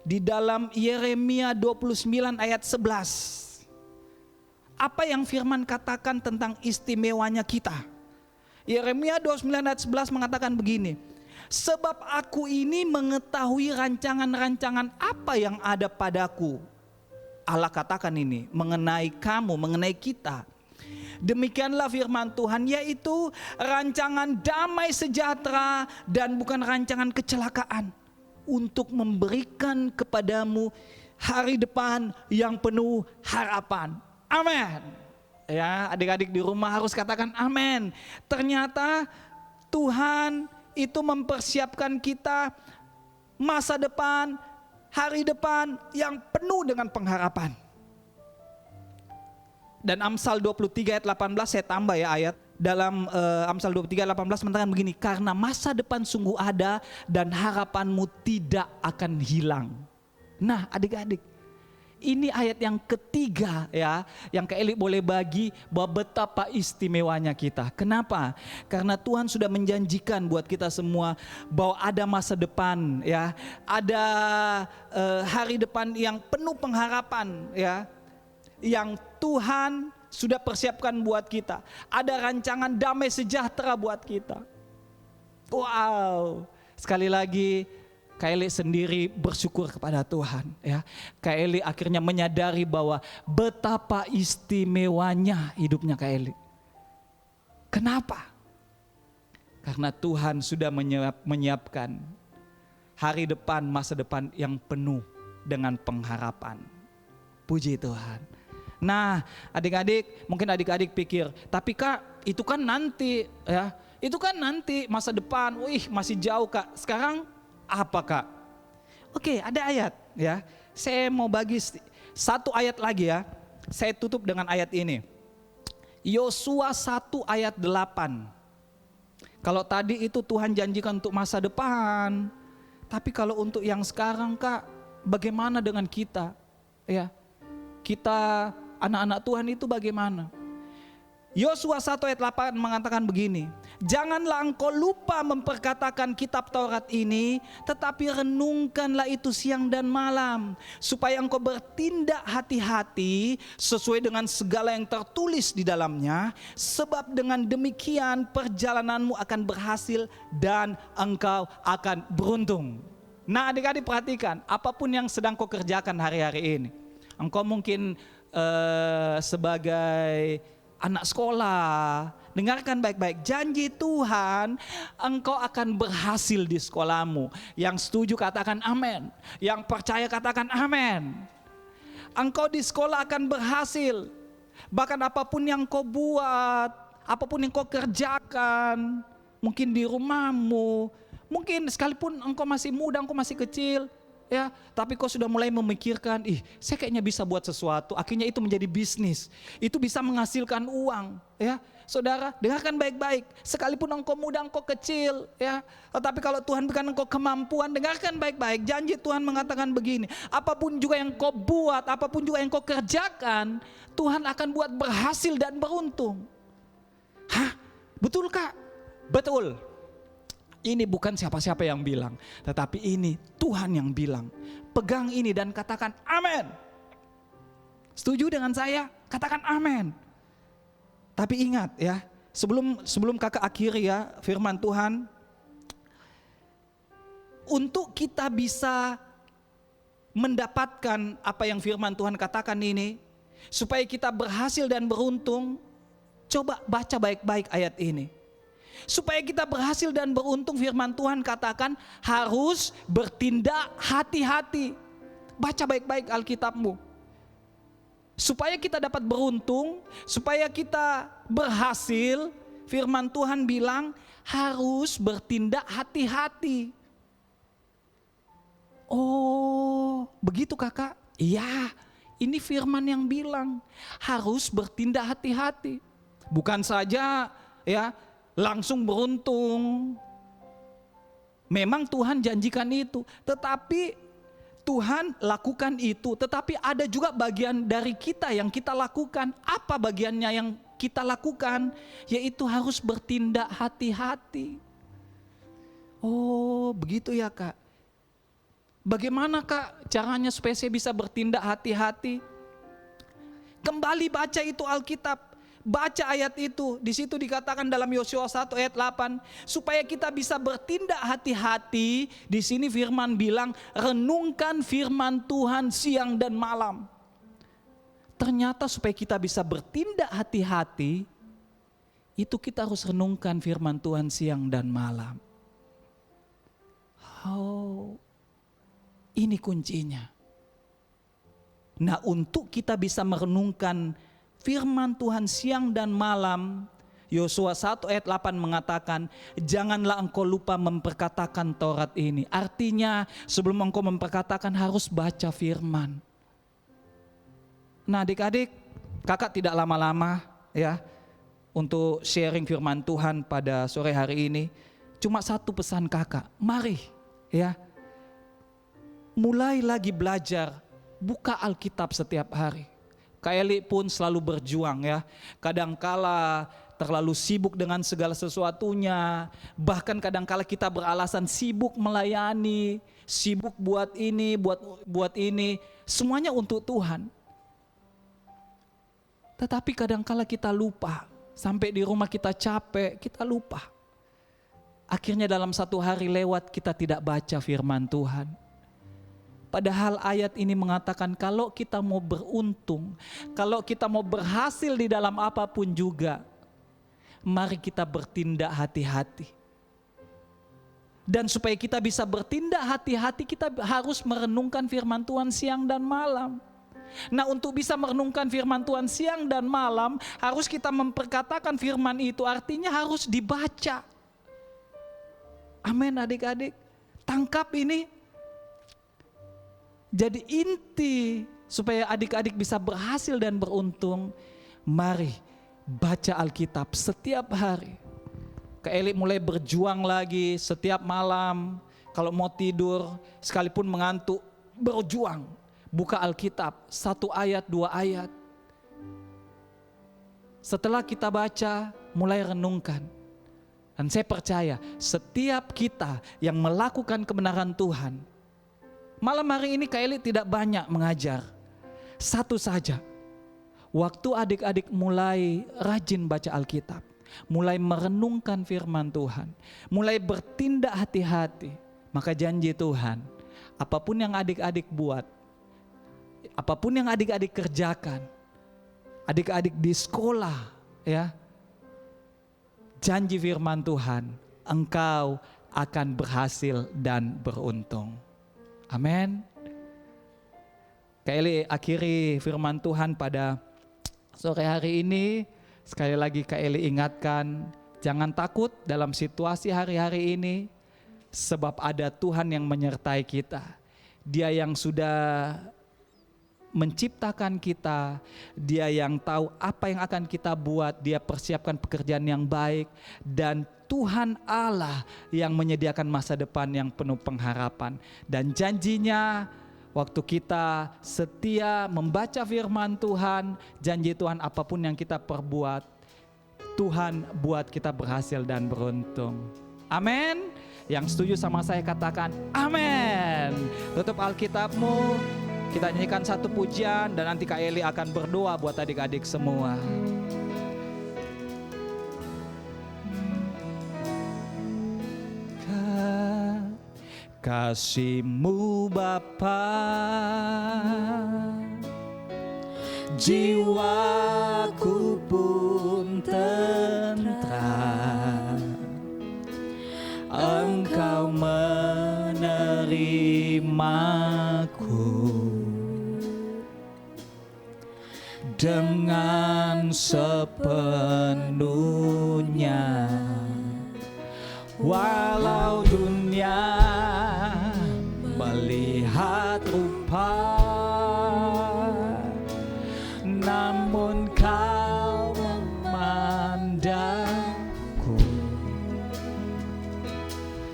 di dalam Yeremia 29 ayat 11. Apa yang firman katakan tentang istimewanya kita? Yeremia 29 ayat 11 mengatakan begini. Sebab aku ini mengetahui rancangan-rancangan apa yang ada padaku. Allah katakan ini mengenai kamu, mengenai kita. Demikianlah firman Tuhan, yaitu rancangan damai sejahtera dan bukan rancangan kecelakaan, untuk memberikan kepadamu hari depan yang penuh harapan. Amin. Ya, adik-adik di rumah harus katakan amin. Ternyata Tuhan itu mempersiapkan kita masa depan, hari depan yang penuh dengan pengharapan. Dan Amsal 23 ayat 18 saya tambah ya ayat. Dalam Amsal 23 ayat 18 mengatakan begini. Karena masa depan sungguh ada dan harapanmu tidak akan hilang. Nah adik-adik, ini ayat yang ketiga ya, yang Kak Eli boleh bagi bahwa betapa istimewanya kita. Kenapa? Karena Tuhan sudah menjanjikan buat kita semua bahwa ada masa depan ya, ada hari depan yang penuh pengharapan ya, yang Tuhan sudah persiapkan buat kita. Ada rancangan damai sejahtera buat kita. Wow, sekali lagi Kak Eli sendiri bersyukur kepada Tuhan ya. Kak Eli akhirnya menyadari bahwa betapa istimewanya hidupnya Kak Eli. Kenapa? Karena Tuhan sudah menyiapkan hari depan, masa depan yang penuh dengan pengharapan. Puji Tuhan. Nah adik-adik, mungkin adik-adik pikir, tapi Kak itu kan nanti ya. Itu kan nanti masa depan, wih masih jauh Kak. Sekarang apa Kak? Oke, ada ayat ya. Saya mau bagi satu ayat lagi ya. Saya tutup dengan ayat ini. Yosua 1 ayat 8. Kalau tadi itu Tuhan janjikan untuk masa depan. Tapi kalau untuk yang sekarang Kak, bagaimana dengan kita? Ya. Kita anak-anak Tuhan itu bagaimana? Yosua 1 ayat 8 mengatakan begini. Janganlah engkau lupa memperkatakan kitab Taurat ini, tetapi renungkanlah itu siang dan malam, supaya engkau bertindak hati-hati sesuai dengan segala yang tertulis di dalamnya, sebab dengan demikian perjalananmu akan berhasil dan engkau akan beruntung. Nah adik-adik perhatikan, apapun yang sedang kau kerjakan hari-hari ini, engkau mungkin sebagai anak sekolah, dengarkan baik-baik, janji Tuhan engkau akan berhasil di sekolahmu. Yang setuju katakan amin, yang percaya katakan amin. Engkau di sekolah akan berhasil, bahkan apapun yang kau buat, apapun yang kau kerjakan, mungkin di rumahmu, mungkin sekalipun engkau masih muda, engkau masih kecil, ya, tapi kau sudah mulai memikirkan, saya kayaknya bisa buat sesuatu, akhirnya itu menjadi bisnis, itu bisa menghasilkan uang, ya. Saudara, dengarkan baik-baik, sekalipun engkau muda, engkau kecil, ya, tetapi kalau Tuhan berikan engkau kemampuan, dengarkan baik-baik, janji Tuhan mengatakan begini, apapun juga yang kau buat, apapun juga yang kau kerjakan, Tuhan akan buat berhasil dan beruntung. Hah? Betul Kak? Betul. Ini bukan siapa-siapa yang bilang, tetapi ini Tuhan yang bilang. Pegang ini dan katakan amin. Setuju dengan saya? Katakan amin. Tapi ingat ya, sebelum kakak akhiri ya firman Tuhan, untuk kita bisa mendapatkan apa yang firman Tuhan katakan ini, supaya kita berhasil dan beruntung, coba baca baik-baik ayat ini. Supaya kita berhasil dan beruntung, firman Tuhan katakan harus bertindak hati-hati. Baca baik-baik Alkitabmu. Supaya kita dapat beruntung, supaya kita berhasil, firman Tuhan bilang harus bertindak hati-hati. Oh, begitu Kakak? Iya, ini firman yang bilang harus bertindak hati-hati. Bukan saja ya langsung beruntung, Memang Tuhan janjikan itu, tetapi Tuhan lakukan itu, tetapi ada juga bagian dari kita yang kita lakukan. Apa bagiannya yang kita lakukan? Yaitu harus bertindak hati-hati. Oh, begitu ya Kak. Bagaimana Kak caranya supaya saya bisa bertindak hati-hati? Kembali baca itu Alkitab. Baca ayat itu, di situ dikatakan dalam Yosua 1 ayat 8, supaya kita bisa bertindak hati-hati. Di sini firman bilang, renungkan firman Tuhan siang dan malam. Ternyata supaya kita bisa bertindak hati-hati, itu kita harus renungkan firman Tuhan siang dan malam. Oh, ini kuncinya. Nah, untuk kita bisa merenungkan firman Tuhan siang dan malam, Yosua 1 ayat 8 mengatakan, janganlah engkau lupa memperkatakan Taurat ini. Artinya sebelum engkau memperkatakan harus baca firman. Nah adik-adik, kakak tidak lama-lama ya untuk sharing firman Tuhan pada sore hari ini. Cuma satu pesan kakak, mari ya mulai lagi belajar, buka Alkitab setiap hari. Kak Eli pun selalu berjuang ya. Kadangkala terlalu sibuk dengan segala sesuatunya. Bahkan kadangkala kita beralasan sibuk melayani, sibuk buat ini, buat ini. Semuanya untuk Tuhan. Tetapi kadangkala kita lupa. Sampai di rumah kita capek, kita lupa. Akhirnya dalam satu hari lewat kita tidak baca firman Tuhan. Padahal ayat ini mengatakan kalau kita mau beruntung, kalau kita mau berhasil di dalam apapun juga, mari kita bertindak hati-hati. Dan supaya kita bisa bertindak hati-hati, kita harus merenungkan firman Tuhan siang dan malam. Nah, untuk bisa merenungkan firman Tuhan siang dan malam, harus kita memperkatakan firman itu, artinya harus dibaca. Amin adik-adik, tangkap ini. Jadi inti supaya adik-adik bisa berhasil dan beruntung, mari baca Alkitab setiap hari. Kak Eli mulai berjuang lagi setiap malam, kalau mau tidur sekalipun mengantuk, berjuang. Buka Alkitab, 1 ayat, 2 ayat. Setelah kita baca, mulai renungkan. Dan saya percaya setiap kita yang melakukan kebenaran Tuhan, malam hari ini Kak Eli tidak banyak mengajar. Satu saja. Waktu adik-adik mulai rajin baca Alkitab, mulai merenungkan firman Tuhan, mulai bertindak hati-hati, maka janji Tuhan, apapun yang adik-adik buat, apapun yang adik-adik kerjakan, adik-adik di sekolah ya, janji firman Tuhan, engkau akan berhasil dan beruntung. Amin. Kak Eli akhiri firman Tuhan pada sore hari ini. Sekali lagi Kak Eli ingatkan, jangan takut dalam situasi hari-hari ini, sebab ada Tuhan yang menyertai kita. Dia yang sudah menciptakan kita, Dia yang tahu apa yang akan kita buat, Dia persiapkan pekerjaan yang baik, dan Tuhan Allah yang menyediakan masa depan yang penuh pengharapan. Dan janjinya waktu kita setia membaca firman Tuhan, janji Tuhan apapun yang kita perbuat, Tuhan buat kita berhasil dan beruntung. Amin. Yang setuju sama saya katakan amin. Tutup Alkitabmu, kita nyanyikan satu pujian dan nanti Kak Eli akan berdoa buat adik-adik semua. Kasih-Mu Bapa, jiwaku pun tentram. Engkau menerimaku dengan sepenuhnya. Walau dunia melihat rupa, namun Kau memandangku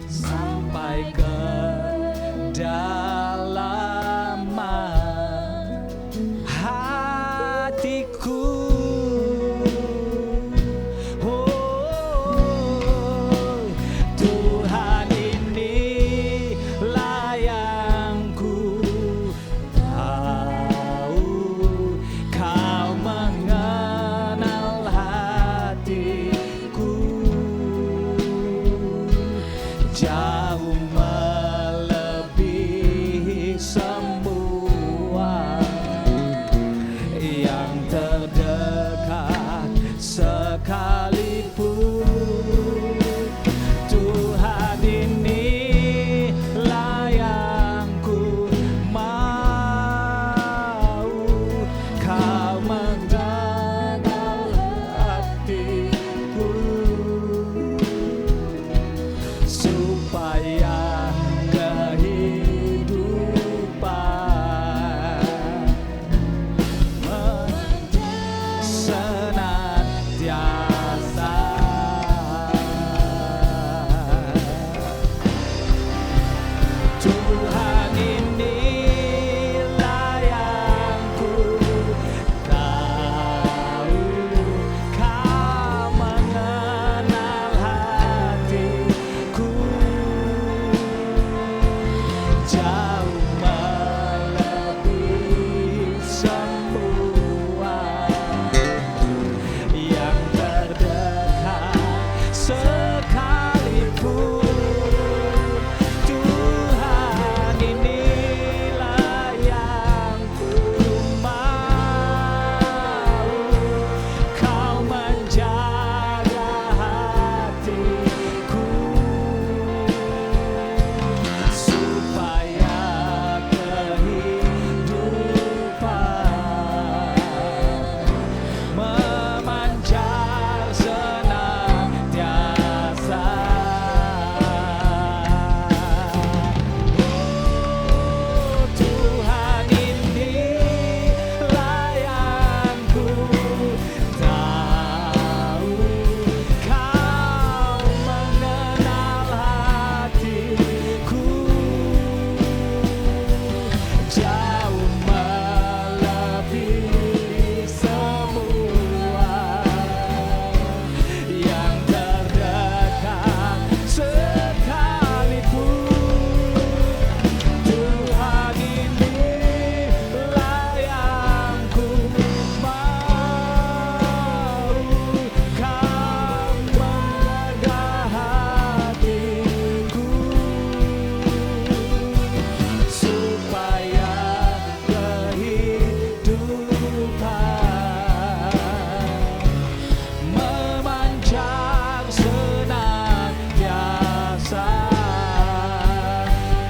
sampai sekalipun. Tuhan, inilah yang ku mau, Kau mengenal hatiku, supaya kehidupan senantiasa. Tuhan, inilah yang ku tahu, Kau mengenal hatiku, jauh melebihi semua yang terdekat sekalipun. Tuhan, inilah yang ku mau, Kau menjaga hatiku, supaya kehidupan memancar senantiasa. Tuhan, inilah yang ku tahu, Kau mengenal hatiku, jauh melebihi semua yang terdekat sekalipun. Tuhan, inilah yang ku mau, Kau menjaga hatiku, supaya kehidupan memancar senantiasa.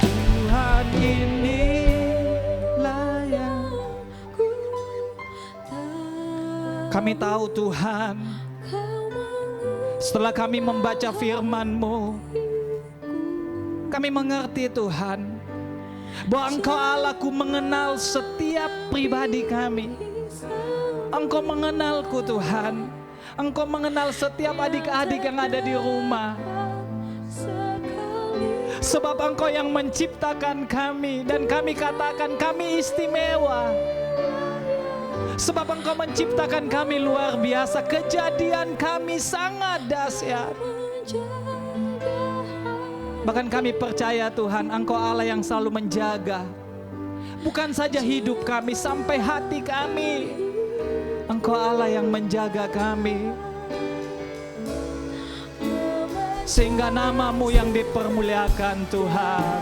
Tuhan, inilah yang Ku tahu kami tahu, Tuhan, Kau setelah kami membaca firman-Mu, kami mengerti, Tuhan, bahwa Engkau Allahku mengenal setiap pribadi kami. Engkau mengenalku, Tuhan. Engkau mengenal setiap adik-adik yang ada di rumah. Sebab Engkau yang menciptakan kami, dan kami katakan kami istimewa. Sebab Engkau menciptakan kami luar biasa. Kejadian kami sangat dahsyat. Bahkan kami percaya, Tuhan, Engkau Allah yang selalu menjaga. Bukan saja hidup kami, sampai hati kami. Engkau Allah yang menjaga kami, sehingga nama-Mu yang dipermuliakan, Tuhan.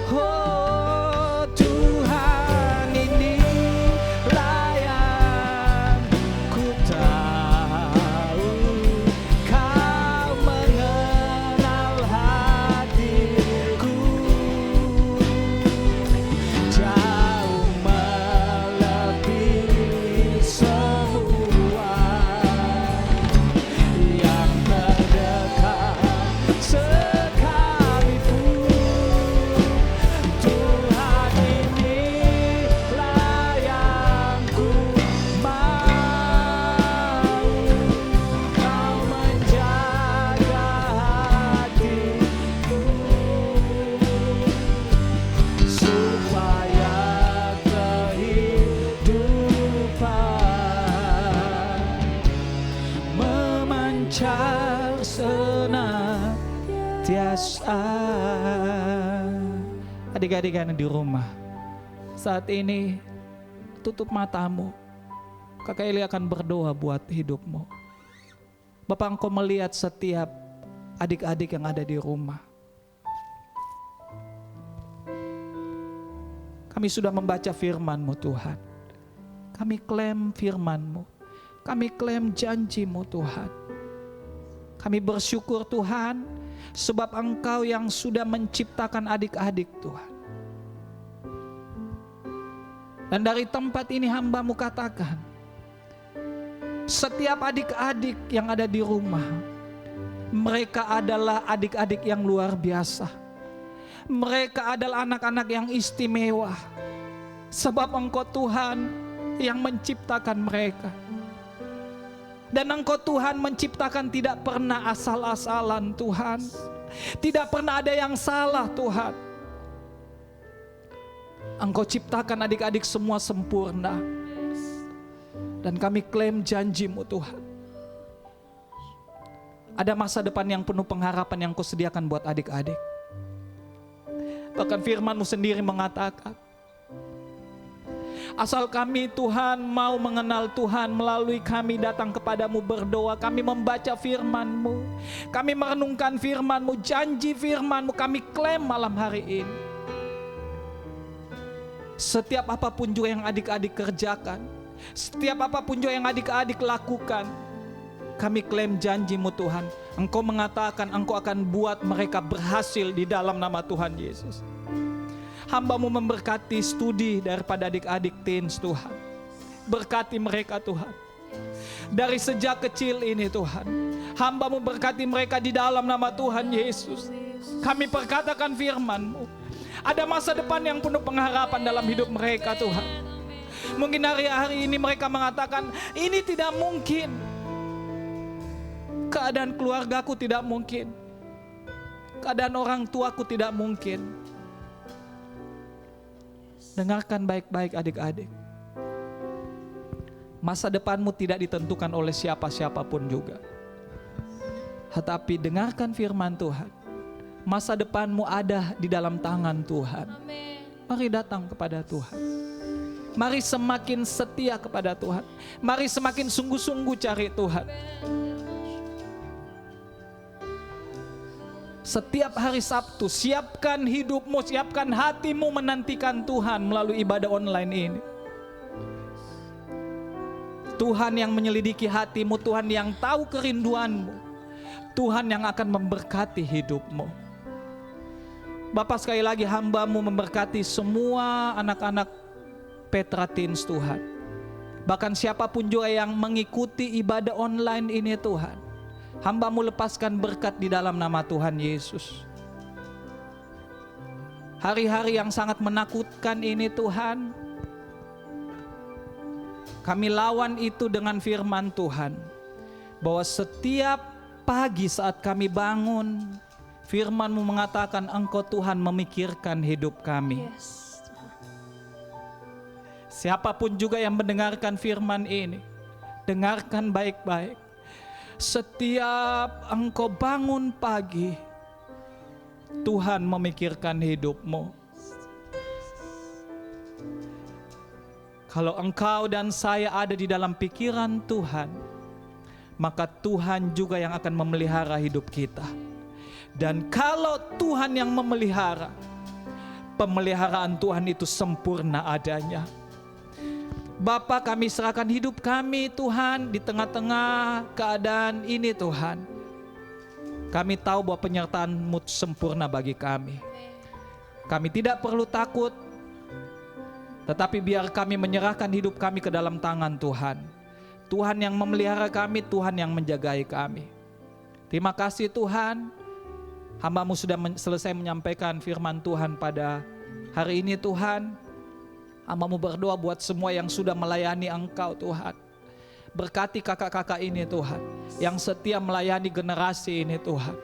Oh Tuhan, inilah yang ku tahu, Kau mengenal hatiku, jauh melebihi semua yang terdekat sekalipun. Tuhan, inilah yang ku mau, Kau menjaga hatiku, supaya kehidupan memancar senantiasa. Adik-adik yang di rumah, saat ini tutup matamu. Kakak Eli akan berdoa buat hidupmu. Bapak, Engkau melihat setiap adik-adik yang ada di rumah. Kami sudah membaca firman-Mu, Tuhan. Kami klaim firman-Mu. Kami klaim janji-Mu Tuhan. Kami bersyukur Tuhan, sebab Engkau yang sudah menciptakan adik-adik Tuhan. Dan dari tempat ini hamba-Mu katakan, setiap adik-adik yang ada di rumah, mereka adalah adik-adik yang luar biasa. Mereka adalah anak-anak yang istimewa. Sebab Engkau Tuhan yang menciptakan mereka. Dan Engkau Tuhan menciptakan tidak pernah asal-asalan Tuhan. Tidak pernah ada yang salah Tuhan. Engkau ciptakan adik-adik semua sempurna. Dan kami klaim janji-Mu Tuhan. Ada masa depan yang penuh pengharapan yang Kau sediakan buat adik-adik. Bahkan firman-Mu sendiri mengatakan, asal kami Tuhan mau mengenal Tuhan melalui kami datang kepadamu berdoa, kami membaca firman-Mu, kami merenungkan firman-Mu, janji firman-Mu kami klaim malam hari ini. Setiap apapun juga yang adik-adik kerjakan, setiap apapun juga yang adik-adik lakukan, kami klaim janji-Mu Tuhan. Engkau mengatakan Engkau akan buat mereka berhasil di dalam nama Tuhan Yesus. Hamba-Mu memberkati studi daripada adik-adik teens Tuhan. Berkati mereka Tuhan. Dari sejak kecil ini Tuhan, hamba-Mu berkati mereka di dalam nama Tuhan Yesus. Kami perkatakan firman-Mu, ada masa depan yang penuh pengharapan dalam hidup mereka Tuhan. Mungkin hari-hari ini mereka mengatakan, ini tidak mungkin. Keadaan keluargaku tidak mungkin. Keadaan orang tuaku tidak mungkin. Dengarkan baik-baik adik-adik. Masa depanmu tidak ditentukan oleh siapa-siapapun juga. Tetapi dengarkan firman Tuhan. Masa depanmu ada di dalam tangan Tuhan. Mari datang kepada Tuhan. Mari semakin setia kepada Tuhan. Mari semakin sungguh-sungguh cari Tuhan. Setiap hari Sabtu, siapkan hidupmu, siapkan hatimu menantikan Tuhan melalui ibadah online ini. Tuhan yang menyelidiki hatimu, Tuhan yang tahu kerinduanmu, Tuhan yang akan memberkati hidupmu. Bapak, sekali lagi hamba-Mu memberkati semua anak-anak Petra Teens Tuhan. Bahkan siapapun juga yang mengikuti ibadah online ini Tuhan, hamba-Mu lepaskan berkat di dalam nama Tuhan Yesus. Hari-hari yang sangat menakutkan ini Tuhan, kami lawan itu dengan firman Tuhan. Bahwa setiap pagi saat kami bangun, firman-Mu mengatakan Engkau Tuhan memikirkan hidup kami. Siapapun juga yang mendengarkan firman ini, dengarkan baik-baik. Setiap engkau bangun pagi, Tuhan memikirkan hidupmu. Kalau engkau dan saya ada di dalam pikiran Tuhan, maka Tuhan juga yang akan memelihara hidup kita. Dan kalau Tuhan yang memelihara, pemeliharaan Tuhan itu sempurna adanya. Bapa, kami serahkan hidup kami Tuhan di tengah-tengah keadaan ini Tuhan. Kami tahu bahwa penyertaan-Mu sempurna bagi kami. Kami tidak perlu takut, tetapi biar kami menyerahkan hidup kami ke dalam tangan Tuhan. Tuhan yang memelihara kami, Tuhan yang menjagai kami. Terima kasih Tuhan, hamba-Mu sudah selesai menyampaikan firman Tuhan pada hari ini Tuhan. Hamba-Mu berdoa buat semua yang sudah melayani Engkau Tuhan. Berkati kakak-kakak ini Tuhan, yang setia melayani generasi ini Tuhan.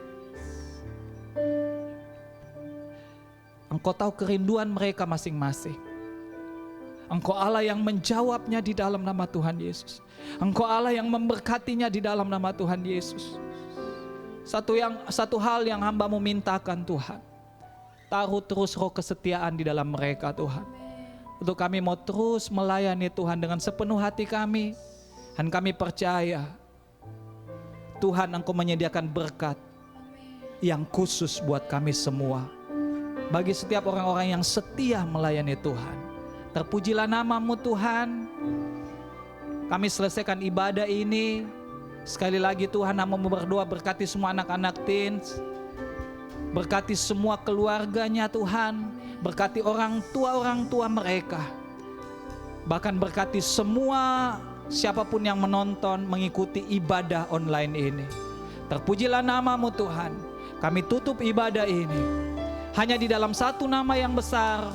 Engkau tahu kerinduan mereka masing-masing. Engkau Allah yang menjawabnya di dalam nama Tuhan Yesus. Engkau Allah yang memberkatinya di dalam nama Tuhan Yesus. Satu hal yang hamba-Mu mintakan Tuhan, taruh terus roh kesetiaan di dalam mereka Tuhan. Untuk kami mau terus melayani Tuhan dengan sepenuh hati kami. Dan kami percaya Tuhan Engkau menyediakan berkat yang khusus buat kami semua. Bagi setiap orang-orang yang setia melayani Tuhan. Terpujilah nama-Mu Tuhan. kami selesaikan ibadah ini. Sekali lagi Tuhan, hamba berdoa berkati semua anak-anak teens. Berkati semua keluarganya Tuhan. Berkati orang tua mereka. Bahkan berkati semua siapapun yang menonton mengikuti ibadah online ini. Terpujilah namamu Tuhan. Kami tutup ibadah ini hanya di dalam satu nama yang besar.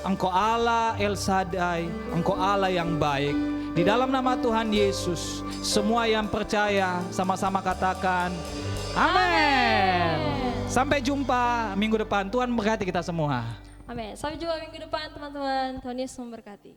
Engkau Allah El Shaddai, Engkau Allah yang baik. Di dalam nama Tuhan Yesus, semua yang percaya sama-sama katakan amin. Sampai jumpa minggu depan. Tuhan memberkati kita semua. Amin. Sampai jumpa minggu depan teman-teman. Tuhan Yesus memberkati.